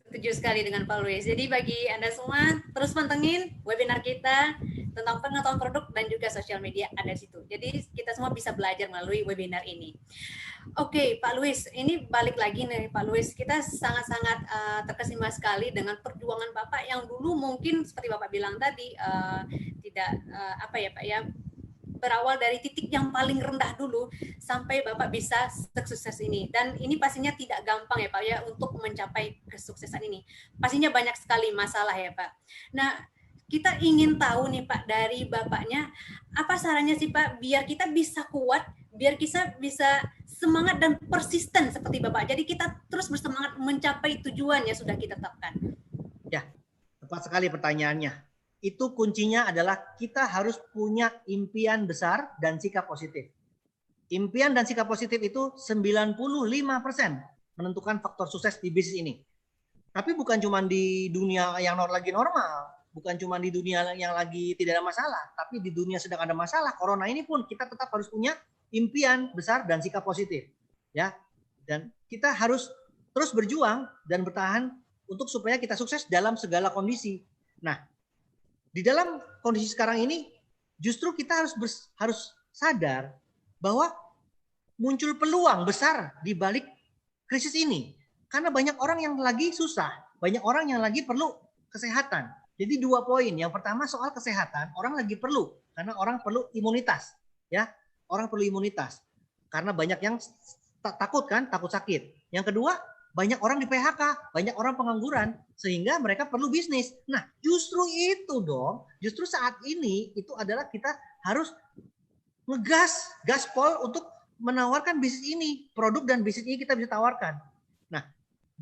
Setuju sekali dengan Pak Louis. Jadi bagi Anda semua terus pantengin webinar kita tentang pengetahuan produk dan juga sosial media ada di situ. Jadi kita semua bisa belajar melalui webinar ini. Oke, Pak Louis, ini balik lagi nih Pak Louis. Kita sangat-sangat terkesima sekali dengan perjuangan Bapak yang dulu mungkin seperti Bapak bilang tadi tidak apa ya Pak ya, berawal dari titik yang paling rendah dulu sampai Bapak bisa sukses ini. Dan ini pastinya tidak gampang ya Pak ya untuk mencapai kesuksesan ini. Pastinya banyak sekali masalah ya Pak. Nah, kita ingin tahu nih Pak dari Bapaknya, apa sarannya sih Pak biar kita bisa kuat, biar kita bisa semangat dan persisten seperti Bapak. Jadi kita terus bersemangat mencapai tujuan yang sudah kita tetapkan. Ya, tepat sekali pertanyaannya. Itu kuncinya adalah kita harus punya impian besar dan sikap positif. Impian dan sikap positif itu 95% menentukan faktor sukses di bisnis ini. Tapi bukan cuma di dunia yang lagi normal, bukan cuma di dunia yang lagi tidak ada masalah, tapi di dunia sedang ada masalah, corona ini pun kita tetap harus punya impian besar dan sikap positif. Ya. Dan kita harus terus berjuang dan bertahan untuk supaya kita sukses dalam segala kondisi. Nah, di dalam kondisi sekarang ini justru kita harus sadar bahwa muncul peluang besar di balik krisis ini. Karena banyak orang yang lagi susah, banyak orang yang lagi perlu kesehatan. Jadi 2 poin. Yang pertama soal kesehatan, orang lagi perlu karena orang perlu imunitas, ya. Orang perlu imunitas. Karena banyak yang takut kan, takut sakit. Yang kedua, banyak orang di PHK, banyak orang pengangguran, sehingga mereka perlu bisnis. Nah, justru itu dong, justru saat ini itu adalah kita harus ngegas, gaspol untuk menawarkan bisnis ini, produk dan bisnis ini kita bisa tawarkan. Nah,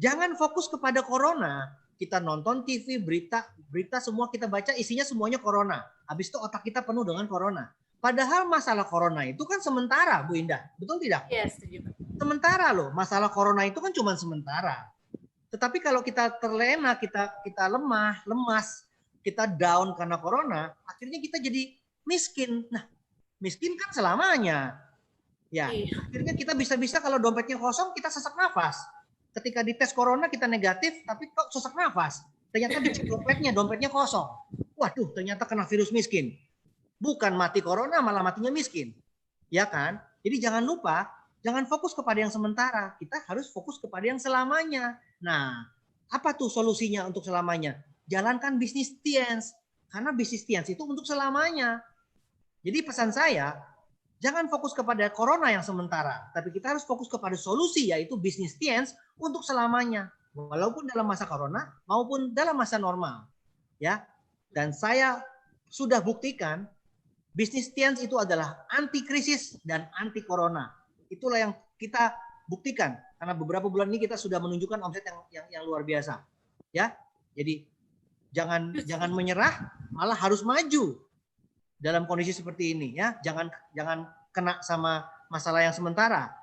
jangan fokus kepada corona. Kita nonton TV, berita semua kita baca isinya semuanya corona. Habis itu otak kita penuh dengan corona. Padahal masalah corona itu kan sementara, Bu Indah. Betul tidak? Yes, setuju. Sementara loh, masalah corona itu kan cuma sementara. Tetapi kalau kita terlena, kita lemah, lemas, kita down karena corona, akhirnya kita jadi miskin. Nah, miskin kan selamanya. Ya, akhirnya kita bisa-bisa kalau dompetnya kosong, kita sesak nafas. ketika dites corona kita negatif, tapi kok sesak nafas. Ternyata dicek dompetnya kosong. Waduh, ternyata kena virus miskin. Bukan mati corona, malah matinya miskin. Ya kan? Jadi jangan lupa, jangan fokus kepada yang sementara. Kita harus fokus kepada yang selamanya. Nah, apa tuh solusinya untuk selamanya? Jalankan bisnis Tiens. Karena bisnis Tiens itu untuk selamanya. Jadi pesan saya, jangan fokus kepada corona yang sementara, tapi kita harus fokus kepada solusi, yaitu bisnis Tiens untuk selamanya, walaupun dalam masa corona maupun dalam masa normal. Ya, dan saya sudah buktikan bisnis Tiens itu adalah anti krisis dan anti corona. Itulah yang kita buktikan karena beberapa bulan ini kita sudah menunjukkan omset yang luar biasa. Ya, jadi jangan menyerah, malah harus maju dalam kondisi seperti ini ya. Jangan kena sama masalah yang sementara,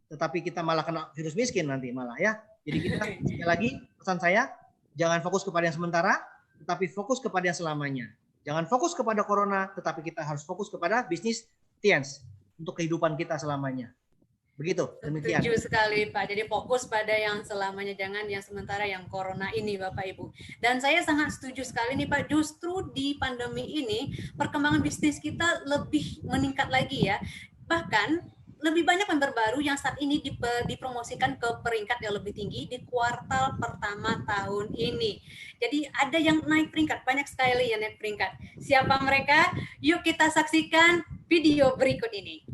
tetapi kita malah kena virus miskin nanti malah ya. Jadi kita sekali lagi pesan saya, jangan fokus kepada yang sementara, tetapi fokus kepada yang selamanya. Jangan fokus kepada corona, tetapi kita harus fokus kepada bisnis Tiens untuk kehidupan kita selamanya. Begitu, demikian. Setuju sekali Pak, jadi fokus pada yang selamanya, jangan yang sementara, yang corona ini Bapak Ibu. Dan saya sangat setuju sekali nih Pak, justru di pandemi ini perkembangan bisnis kita lebih meningkat lagi ya. Bahkan lebih banyak member baru yang saat ini dipromosikan ke peringkat yang lebih tinggi di kuartal pertama tahun ini. Jadi ada yang naik peringkat, banyak sekali yang naik peringkat. Siapa mereka? Yuk kita saksikan video berikut ini.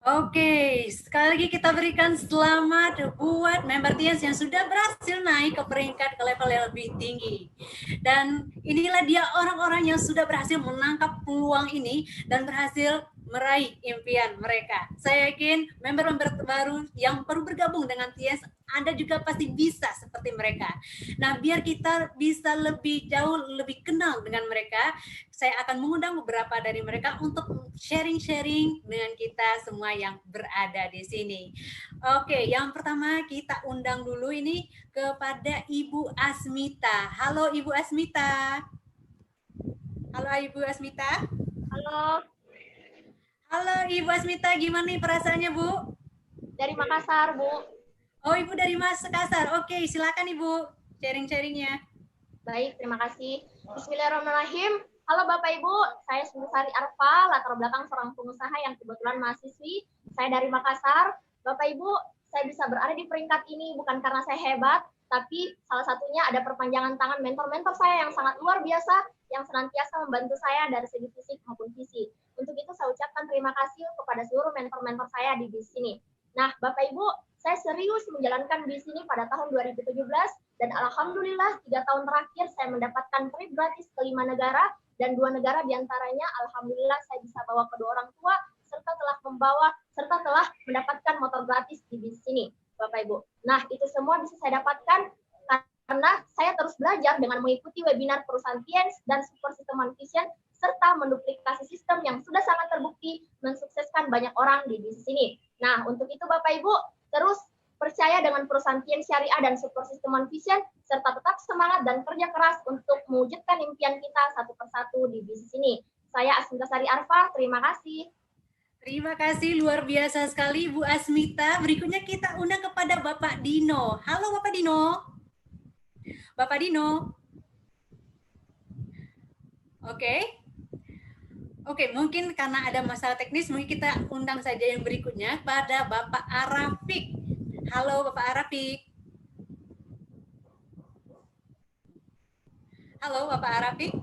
Oke, sekali lagi kita berikan selamat buat member Tians yang sudah berhasil naik ke peringkat ke level yang lebih tinggi. Dan inilah dia orang-orang yang sudah berhasil menangkap peluang ini dan berhasil meraih impian mereka. Saya yakin member-member baru yang baru bergabung dengan Tians, Anda juga pasti bisa seperti mereka. Nah, biar kita bisa lebih jauh, lebih kenal dengan mereka, saya akan mengundang beberapa dari mereka untuk sharing-sharing dengan kita semua yang berada di sini. Oke, yang pertama kita undang dulu ini kepada Ibu Asmita. Halo Ibu Asmita. Halo Ibu Asmita. Halo. Halo Ibu Asmita, gimana nih perasaannya Bu? Dari Makassar, Bu. Oh, Ibu dari Makassar. Oke, silakan Ibu sharing-sharingnya. Baik, terima kasih. Bismillahirrahmanirrahim. Halo Bapak Ibu, saya Sari Arfa, latar belakang seorang pengusaha yang kebetulan mahasiswi. Saya dari Makassar. Bapak Ibu, saya bisa berada di peringkat ini bukan karena saya hebat, tapi salah satunya ada perpanjangan tangan mentor-mentor saya yang sangat luar biasa, yang senantiasa membantu saya dari segi fisik maupun visi. Untuk itu saya ucapkan terima kasih kepada seluruh mentor-mentor saya di sini. Nah, Bapak Ibu, saya serius menjalankan bis ini pada tahun 2017 dan alhamdulillah 3 tahun terakhir saya mendapatkan trip gratis ke 5 negara dan 2 negara diantaranya alhamdulillah saya bisa bawa kedua orang tua serta telah mendapatkan motor gratis di bis ini, Bapak Ibu. Nah, itu semua bisa saya dapatkan karena saya terus belajar dengan mengikuti webinar perusahaan Tiens dan Super System Vision serta menduplikasi sistem yang sudah sangat terbukti mensukseskan banyak orang di bis ini. Nah, untuk itu Bapak Ibu, terus percaya dengan perusahaan Tiens Syariah dan Super System Vision, serta tetap semangat dan kerja keras untuk mewujudkan impian kita satu persatu di bisnis ini. Saya Asmita Sari Arfa, terima kasih. Terima kasih, luar biasa sekali Bu Asmita. Berikutnya kita undang kepada Bapak Dino. Halo Bapak Dino. Bapak Dino. Oke, mungkin karena ada masalah teknis, mungkin kita undang saja yang berikutnya pada Bapak Arafik. Halo Bapak Arafik. Halo Bapak Arafik.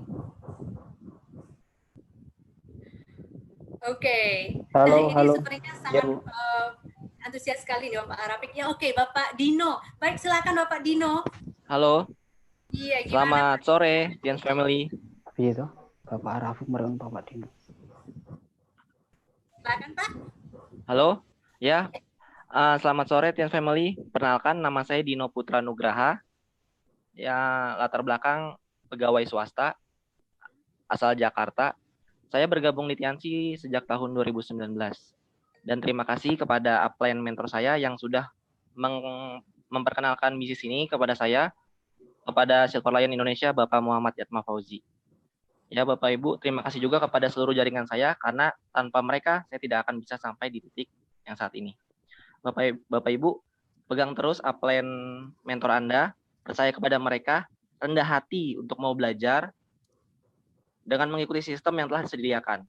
Oke. Halo, ini halo. sepertinya sangat antusias sekali nih Bapak Arafik. Ya oke, Bapak Dino. Baik, silakan Bapak Dino. Halo. Iya, gimana? Selamat sore, Tiens Family. Iya toh, Bapak Arafik bareng Bapak Dino. Silakan Pak. Halo, ya. Selamat sore, Tiens Family. Perkenalkan, nama saya Dino Putra Nugraha. Ya, latar belakang pegawai swasta, asal Jakarta. Saya bergabung di Tiansi sejak tahun 2019. Dan terima kasih kepada upline mentor saya yang sudah memperkenalkan bisnis ini kepada saya, kepada Silverlion Indonesia, Bapak Muhammad Yatma Fauzi. Ya, Bapak Ibu, terima kasih juga kepada seluruh jaringan saya, karena tanpa mereka saya tidak akan bisa sampai di titik yang saat ini. Bapak Ibu, pegang terus upline mentor Anda, percaya kepada mereka, rendah hati untuk mau belajar, dengan mengikuti sistem yang telah disediakan.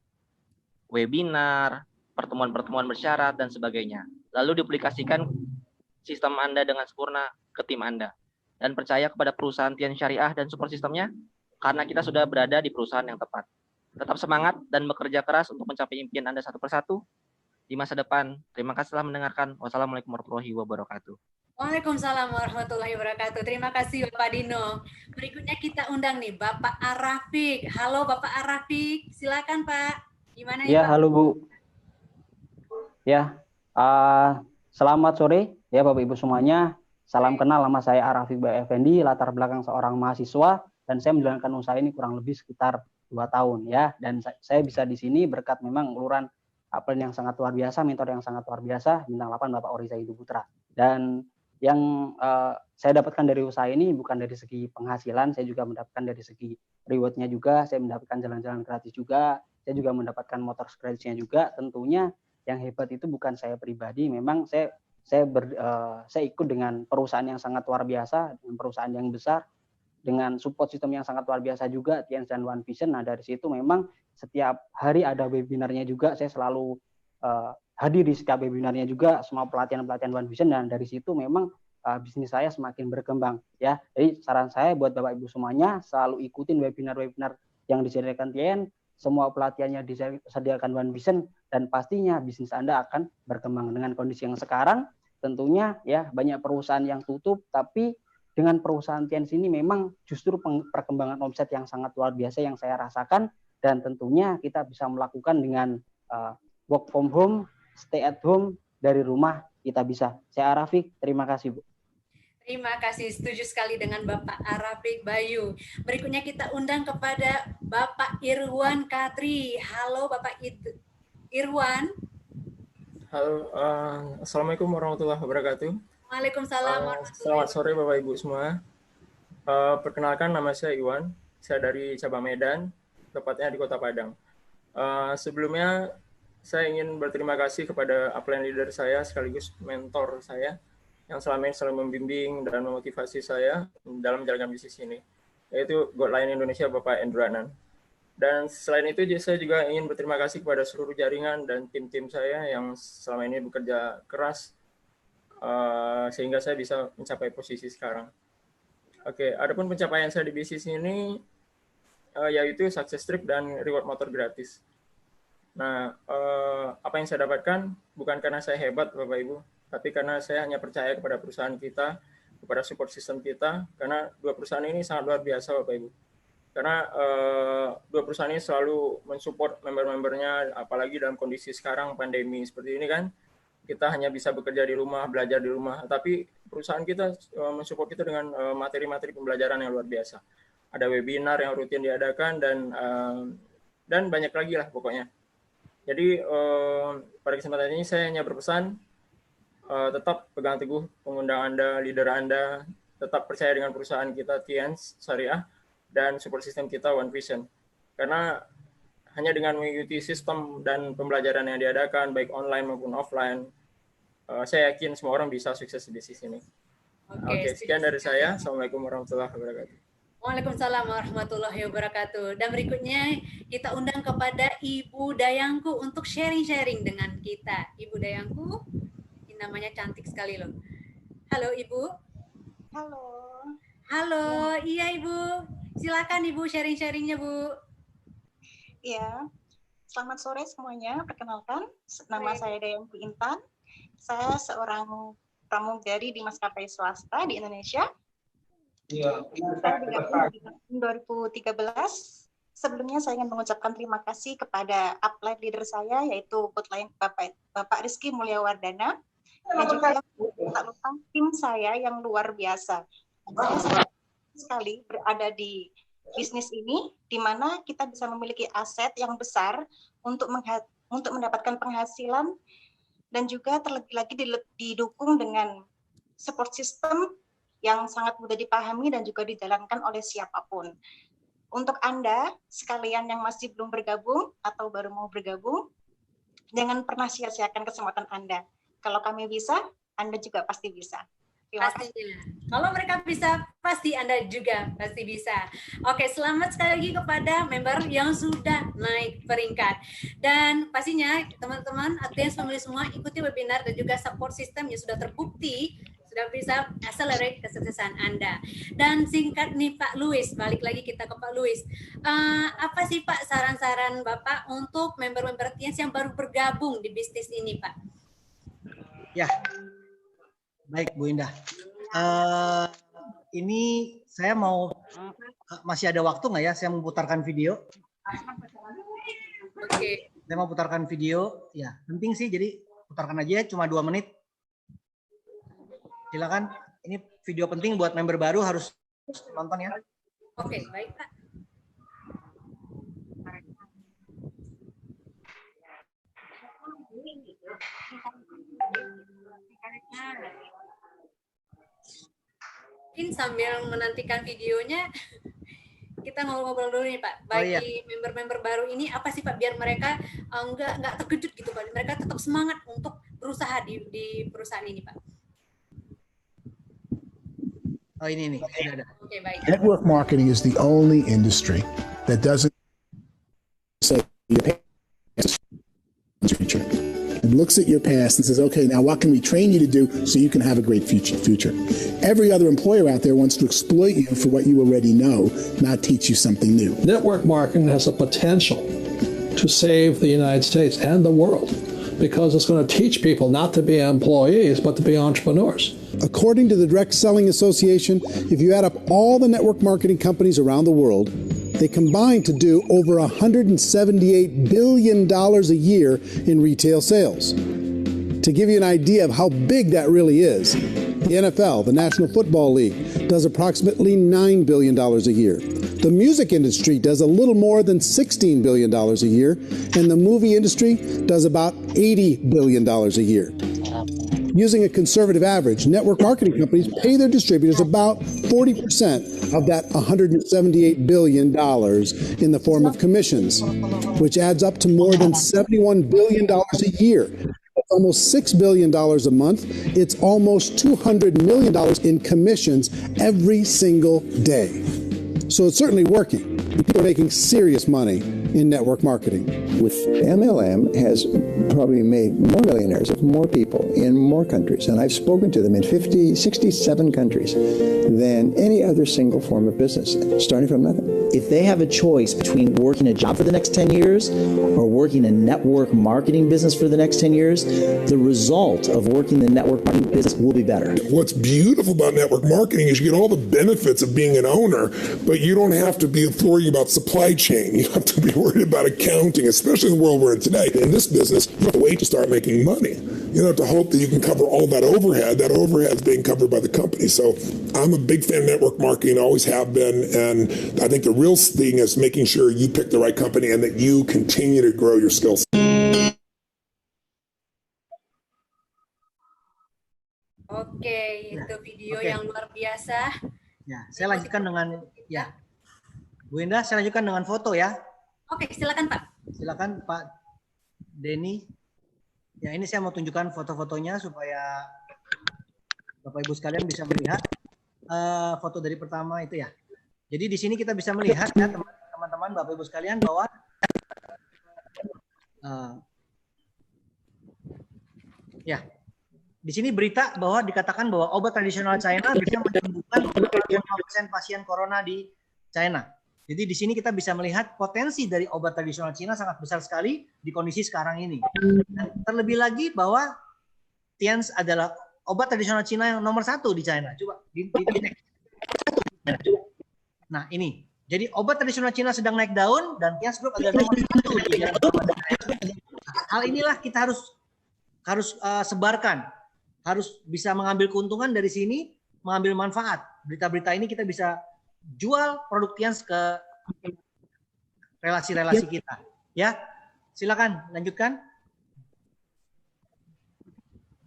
Webinar, pertemuan-pertemuan bersyarat, dan sebagainya. Lalu diaplikasikan sistem Anda dengan sempurna ke tim Anda. Dan percaya kepada perusahaan Tiens Syariah dan support sistemnya, karena kita sudah berada di perusahaan yang tepat. Tetap semangat dan bekerja keras untuk mencapai impian Anda satu persatu. di masa depan. Terima kasih telah mendengarkan. Wassalamualaikum warahmatullahi wabarakatuh. Waalaikumsalam warahmatullahi wabarakatuh. Terima kasih Bapak Dino. Berikutnya kita undang nih Bapak Arafik. Halo Bapak Arafik, silakan Pak. Gimana Ya, Pak? halo Bu. Ya, selamat sore ya Bapak Ibu semuanya. Salam kenal, nama saya Arafik Bae Effendi, latar belakang seorang mahasiswa, dan saya menjalankan usaha ini kurang lebih sekitar 2 tahun ya. Dan saya bisa di sini berkat memang uluran upline yang sangat luar biasa, mentor yang sangat luar biasa, bintang 8 Bapak Oriza Hidu Putra. Dan yang saya dapatkan dari usaha ini bukan dari segi penghasilan, saya juga mendapatkan dari segi rewardnya juga, saya mendapatkan jalan-jalan gratis juga, saya juga mendapatkan motor gratisnya juga. Tentunya yang hebat itu bukan saya pribadi, memang saya ikut dengan perusahaan yang sangat luar biasa, dengan perusahaan yang besar, dengan support sistem yang sangat luar biasa juga, TIANS dan One Vision. Nah dari situ memang setiap hari ada webinarnya juga, saya selalu hadir di setiap webinarnya juga, semua pelatihan-pelatihan One Vision, dan dari situ memang bisnis saya semakin berkembang ya. Jadi saran saya buat Bapak Ibu semuanya, selalu ikutin webinar-webinar yang disediakan TIANS, semua pelatihannya disediakan One Vision, dan pastinya bisnis Anda akan berkembang. Dengan kondisi yang sekarang tentunya ya banyak perusahaan yang tutup, tapi dengan perusahaan TIANS ini memang justru perkembangan omset yang sangat luar biasa yang saya rasakan, dan tentunya kita bisa melakukan dengan work from home, stay at home, dari rumah kita bisa. Saya Arafik, terima kasih Bu. Terima kasih, setuju sekali dengan Bapak Arafik Bayu. Berikutnya kita undang kepada Bapak Irwan Katri. Halo Bapak Irwan. Halo, Assalamualaikum warahmatullahi wabarakatuh. Waalaikumsalam. Selamat sore Bapak Ibu semua. Perkenalkan, nama saya Iwan. Saya dari cabang Medan, tepatnya di Kota Padang. Sebelumnya saya ingin berterima kasih kepada upline leader saya sekaligus mentor saya yang selama ini selalu membimbing dan memotivasi saya dalam menjalankan bisnis ini, yaitu Godline Indonesia Bapak Endranan. Dan selain itu saya juga ingin berterima kasih kepada seluruh jaringan dan tim-tim saya yang selama ini bekerja keras sehingga saya bisa mencapai posisi sekarang. Oke, adapun pencapaian saya di bisnis ini yaitu success trip dan reward motor gratis. Nah, apa yang saya dapatkan bukan karena saya hebat Bapak Ibu, tapi karena saya hanya percaya kepada perusahaan kita, kepada support system kita, karena dua perusahaan ini sangat luar biasa Bapak Ibu. Karena dua perusahaan ini selalu mensupport member-membernya, apalagi dalam kondisi sekarang pandemi seperti ini kan, kita hanya bisa bekerja di rumah, belajar di rumah, tapi perusahaan kita mensupport kita dengan materi-materi pembelajaran yang luar biasa. Ada webinar yang rutin diadakan dan banyak lagi lah pokoknya. Jadi pada kesempatan ini saya hanya berpesan tetap pegang teguh pengundang Anda, leader Anda, tetap percaya dengan perusahaan kita TIANS Syariah dan support system kita One Vision. Karena hanya dengan mengikuti sistem dan pembelajaran yang diadakan baik online maupun offline, saya yakin semua orang bisa sukses di bisnis ini. Oke, sekian dari saya. Assalamualaikum warahmatullahi wabarakatuh. Waalaikumsalam warahmatullahi wabarakatuh. Dan berikutnya kita undang kepada Ibu Dayangku untuk sharing-sharing dengan kita. Ibu Dayangku, ini namanya cantik sekali loh. Halo Ibu. Halo. Halo, iya Ibu. Silakan Ibu sharing-sharingnya Bu. Iya, selamat sore semuanya. Perkenalkan, nama saya Dayangku Intan. Saya seorang pramugari di maskapai swasta di Indonesia. Saya bergabung di tahun 2013. Sebelumnya saya ingin mengucapkan terima kasih kepada upline leader saya, yaitu Bapak Rizky Mulyawardana, dan juga tak lupa tim saya yang luar biasa. Saya sangat sekali berada di bisnis ini, di mana kita bisa memiliki aset yang besar untuk mendapatkan penghasilan, dan juga terlebih lagi didukung dengan support system yang sangat mudah dipahami dan juga dijalankan oleh siapapun. Untuk Anda sekalian yang masih belum bergabung atau baru mau bergabung, jangan pernah sia-siakan kesempatan Anda. Kalau kami bisa, Anda juga pasti bisa. Pastinya. Kalau mereka bisa, pasti Anda juga pasti bisa. Oke, selamat sekali lagi kepada member yang sudah naik peringkat. Dan pastinya teman-teman, TIANS Family semua ikuti webinar dan juga support system yang sudah terbukti sudah bisa accelerate kesuksesan Anda. Dan singkat nih Pak Louis, balik lagi kita ke Pak Louis. Apa sih Pak saran-saran Bapak untuk member-member Tians yang baru bergabung di bisnis ini Pak? Ya, baik Bu Indah. Ini saya mau, masih ada waktu nggak ya? Saya mau putarkan video. Oke. Saya mau putarkan video. Ya, penting sih. Jadi putarkan aja, cuma 2 menit. Silakan. Ini video penting buat member baru, harus nonton ya. Oke, baik Pak. Mungkin sambil menantikan videonya, kita ngobrol-ngobrol dulu nih Pak. Bagi member-member baru ini, apa sih Pak biar mereka nggak terkejut gitu Pak, mereka tetap semangat untuk berusaha di perusahaan ini Pak. Oh ini sudah ada. Oke, baik. Network marketing is the only industry that doesn't say your past is future. It looks at your past and says, okay, now what can we train you to do so you can have a great future? Every other employer out there wants to exploit you for what you already know, not teach you something new. Network marketing has the potential to save the United States and the world because it's going to teach people not to be employees, but to be entrepreneurs. According to the Direct Selling Association, if you add up all the network marketing companies around the world, they combine to do over $178 billion a year in retail sales. To give you an idea of how big that really is, the NFL, the National Football League, does approximately $9 billion a year. The music industry does a little more than $16 billion a year, and the movie industry does about $80 billion a year. Using a conservative average, network marketing companies pay their distributors about 40% of that $178 billion in the form of commissions, which adds up to more than $71 billion a year. That's almost $6 billion a month. It's almost $200 million in commissions every single day. So it's certainly working. People are making serious money in network marketing. With MLM has probably made more millionaires of more people in more countries, and I've spoken to them in 67 countries, than any other single form of business, starting from nothing. If they have a choice between working a job for the next 10 years or working a network marketing business for the next 10 years, the result of working the network marketing business will be better. What's beautiful about network marketing is you get all the benefits of being an owner, but you don't have to be worrying about supply chain. You have to be worried about accounting, especially in the world we're in today. In this business, you have to wait to start making money. You don't have to hope that you can cover all that overhead. That overhead is being covered by the company. So I'm a big fan of network marketing, always have been, and I think the real thing is making sure you pick the right company and that you continue to grow your skills. Oke, itu video yang luar biasa. Ya, saya lanjutkan dengan Bu Indah, saya lanjutkan dengan foto ya. Oke, silakan Pak. Silakan Pak Denny. Ya, ini saya mau tunjukkan foto-fotonya supaya Bapak Ibu sekalian bisa melihat foto dari pertama itu ya. Jadi di sini kita bisa melihat ya teman-teman Bapak Ibu sekalian bahwa di sini berita bahwa dikatakan bahwa obat tradisional China bisa menyembuhkan 5% pasien corona di China. Jadi di sini kita bisa melihat potensi dari obat tradisional Cina sangat besar sekali di kondisi sekarang ini. Dan terlebih lagi bahwa Tians adalah obat tradisional Cina yang nomor 1 di China. Coba di next. Nah ini, jadi obat tradisional Cina sedang naik daun dan Tians Group adalah nomor 1 di China. Hal inilah kita harus sebarkan, harus bisa mengambil keuntungan dari sini, mengambil manfaat. Berita-berita ini kita bisa jual produk Tians ke relasi-relasi kita. Ya, silakan lanjutkan.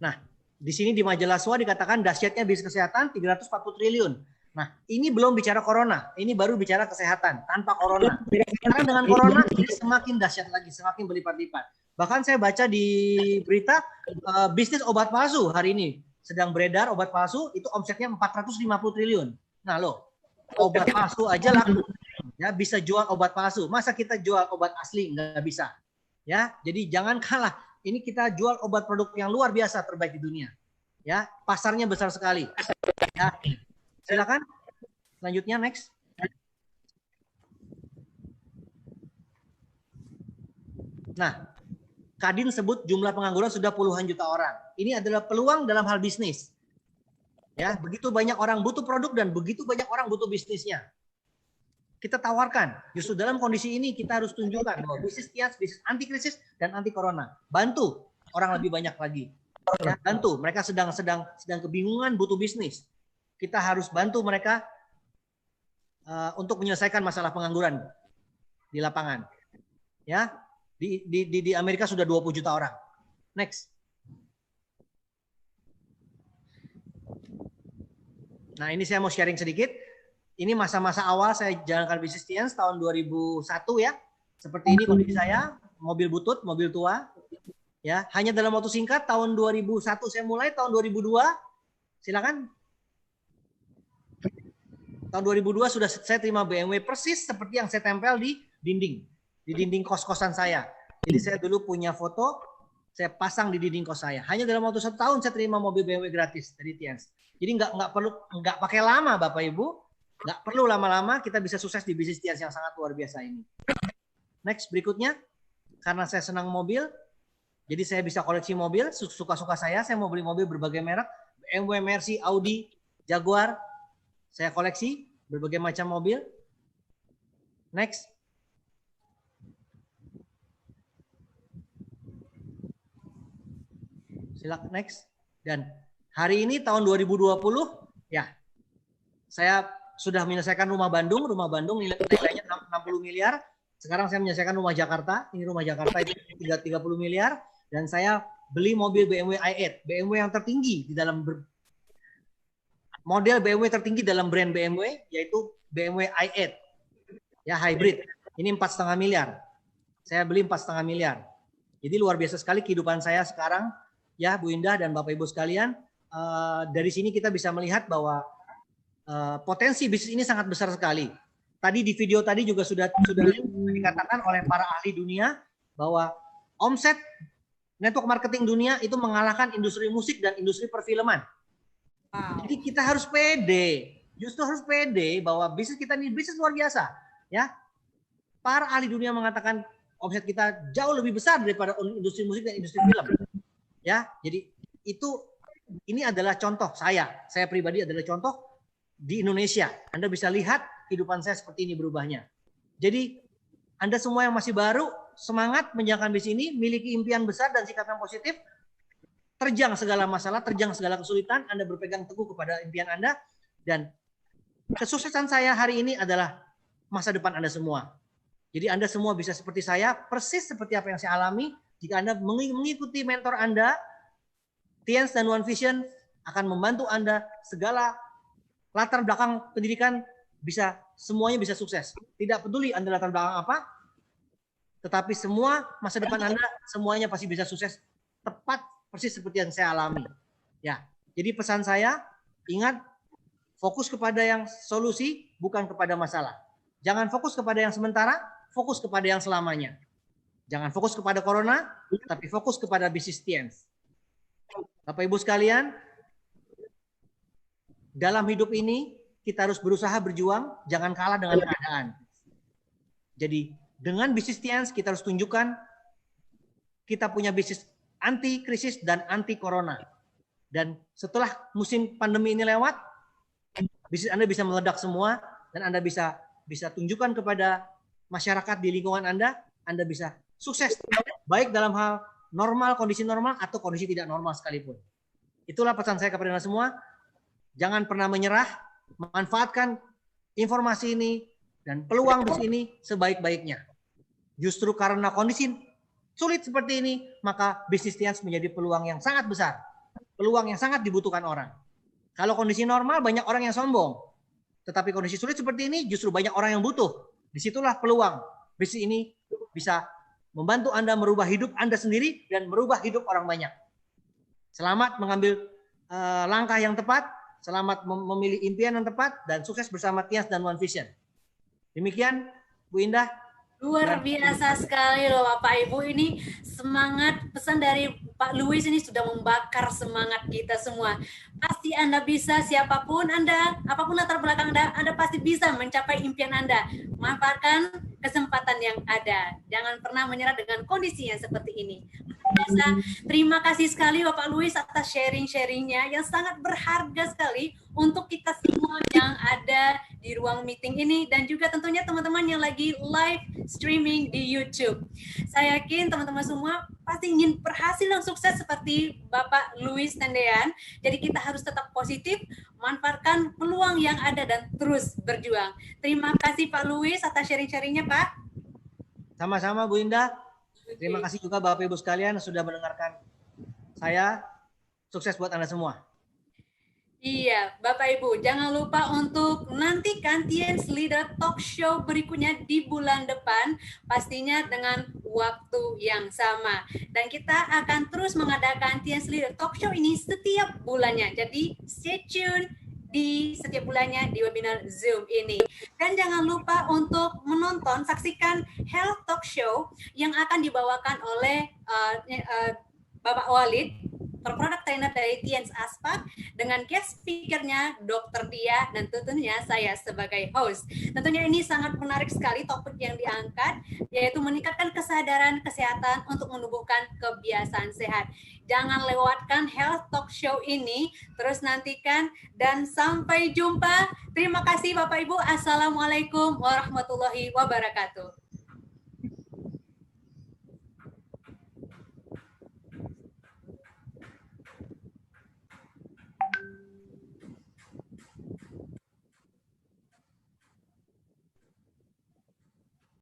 Nah, di sini di majalah SWA dikatakan dahsyatnya bisnis kesehatan 340 triliun. Nah, ini belum bicara corona, ini baru bicara kesehatan tanpa corona. Sekarang dengan corona ini semakin dahsyat lagi, semakin berlipat-lipat. Bahkan saya baca di berita bisnis obat palsu hari ini sedang beredar obat palsu itu omsetnya 450 triliun. Nah, loh, obat palsu aja laku. Ya, bisa jual obat palsu. Masa kita jual obat asli? Nggak bisa. Ya, jadi jangan kalah. Ini kita jual obat produk yang luar biasa terbaik di dunia. Ya, pasarnya besar sekali. Ya, silakan. Selanjutnya next. Nah, Kadin sebut jumlah pengangguran sudah puluhan juta orang. Ini adalah peluang dalam hal bisnis. Ya, begitu banyak orang butuh produk dan begitu banyak orang butuh bisnisnya. Kita tawarkan, justru dalam kondisi ini kita harus tunjukkan bahwa bisnis Tians, bisnis anti krisis dan anti corona. Bantu orang lebih banyak lagi. Ya, bantu, mereka sedang kebingungan butuh bisnis. Kita harus bantu mereka untuk menyelesaikan masalah pengangguran di lapangan. Ya, di Amerika sudah 20 juta orang. Next. Nah, ini saya mau sharing sedikit. Ini masa-masa awal saya jalankan bisnis Tians tahun 2001 ya. Seperti ini kondisi saya, mobil butut, mobil tua. Ya, hanya dalam waktu singkat tahun 2001 saya mulai, tahun 2002 silakan. Tahun 2002 sudah saya terima BMW persis seperti yang saya tempel di dinding kos-kosan saya. Jadi saya dulu punya foto, saya pasang di dinding kos saya. Hanya dalam waktu 1 tahun saya terima mobil BMW gratis dari Tians. Jadi nggak pakai lama Bapak Ibu, nggak perlu lama-lama, kita bisa sukses di bisnis Tians yang sangat luar biasa ini. Next berikutnya, karena saya senang mobil, jadi saya bisa koleksi mobil, suka-suka saya mau beli mobil berbagai merek, BMW, Mercy, Audi, Jaguar, saya koleksi berbagai macam mobil. Next. Silakan next. Dan hari ini tahun 2020 ya, saya sudah menyelesaikan rumah Bandung nilainya 60 miliar. Sekarang saya menyelesaikan rumah Jakarta. Ini rumah Jakarta itu 30 miliar. Dan saya beli mobil BMW i8, BMW yang tertinggi di dalam model BMW tertinggi dalam brand BMW, yaitu BMW i8 ya, hybrid. Ini 4,5 miliar. Saya beli 4,5 miliar. Jadi luar biasa sekali kehidupan saya sekarang ya, Bu Indah dan Bapak Ibu sekalian. Dari sini kita bisa melihat bahwa potensi bisnis ini sangat besar sekali. Tadi di video tadi juga sudah dikatakan oleh para ahli dunia bahwa omset network marketing dunia itu mengalahkan industri musik dan industri perfilman. Jadi kita harus pede, justru harus pede bahwa bisnis kita ini bisnis luar biasa. Ya, para ahli dunia mengatakan omset kita jauh lebih besar daripada industri musik dan industri film. Ya, jadi ini adalah contoh saya pribadi adalah contoh di Indonesia. Anda bisa lihat kehidupan saya seperti ini berubahnya. Jadi Anda semua yang masih baru, semangat menjalankan bisnis ini, miliki impian besar dan sikap yang positif, terjang segala masalah, terjang segala kesulitan, Anda berpegang teguh kepada impian Anda, dan kesuksesan saya hari ini adalah masa depan Anda semua. Jadi Anda semua bisa seperti saya, persis seperti apa yang saya alami. Jika Anda mengikuti mentor Anda, Tians dan One Vision akan membantu Anda segala latar belakang pendidikan semuanya bisa sukses. Tidak peduli Anda latar belakang apa, tetapi semua masa depan Anda semuanya pasti bisa sukses tepat persis seperti yang saya alami. Ya, jadi pesan saya, ingat fokus kepada yang solusi bukan kepada masalah. Jangan fokus kepada yang sementara, fokus kepada yang selamanya. Jangan fokus kepada corona, tapi fokus kepada bisnis Tians. Bapak Ibu sekalian, dalam hidup ini kita harus berusaha berjuang, jangan kalah dengan keadaan. Jadi dengan bisnis Tians kita harus tunjukkan kita punya bisnis anti krisis dan anti corona. Dan setelah musim pandemi ini lewat, bisnis Anda bisa meledak semua dan Anda bisa tunjukkan kepada masyarakat di lingkungan Anda bisa sukses baik dalam hal normal, kondisi normal atau kondisi tidak normal sekalipun. Itulah pesan saya kepada Anda semua. Jangan pernah menyerah, manfaatkan informasi ini dan peluang di sini sebaik-baiknya. Justru karena kondisi sulit seperti ini, maka bisnis Tians menjadi peluang yang sangat besar. Peluang yang sangat dibutuhkan orang. Kalau kondisi normal, banyak orang yang sombong. Tetapi kondisi sulit seperti ini, justru banyak orang yang butuh. Disitulah peluang. Bisnis ini bisa membantu Anda merubah hidup Anda sendiri dan merubah hidup orang banyak. Selamat mengambil langkah yang tepat, selamat memilih impian yang tepat, dan sukses bersama Tians dan One Vision. Demikian, Bu Indah, Luar biasa sekali loh Bapak Ibu, ini semangat pesan dari Pak Louis ini sudah membakar semangat kita semua. Pasti Anda bisa, siapapun Anda, apapun latar belakang Anda pasti bisa mencapai impian Anda. Manfaatkan kesempatan yang ada. Jangan pernah menyerah dengan kondisi yang seperti ini. Biasa. Terima kasih sekali Bapak Louis atas sharing-sharingnya yang sangat berharga sekali untuk kita semua yang ada di ruang meeting ini dan juga tentunya teman-teman yang lagi live streaming di YouTube. Saya yakin teman-teman semua pasti ingin berhasil dan sukses seperti Bapak Louis Tendean. Jadi kita harus tetap positif, manfaatkan peluang yang ada dan terus berjuang. Terima kasih Pak Louis atas sharing-sharingnya Pak. Sama-sama Bu Indah. Terima kasih juga Bapak Ibu sekalian sudah mendengarkan saya. Sukses buat Anda semua. Iya, Bapak Ibu, jangan lupa untuk nantikan TNS Leader Talk Show berikutnya di bulan depan, pastinya dengan waktu yang sama. Dan kita akan terus mengadakan TNS Leader Talk Show ini setiap bulannya. Jadi stay tune di setiap bulannya di webinar Zoom ini. Dan jangan lupa untuk menonton, saksikan Health Talk Show yang akan dibawakan oleh Bapak Walid, product trainer dari TNS Aspak, dengan guest speaker-nya Dr. Dia dan tentunya saya sebagai host. Tentunya ini sangat menarik sekali topik yang diangkat, yaitu meningkatkan kesadaran kesehatan untuk menumbuhkan kebiasaan sehat. Jangan lewatkan Health Talk Show ini, terus nantikan dan sampai jumpa. Terima kasih Bapak Ibu. Assalamualaikum warahmatullahi wabarakatuh.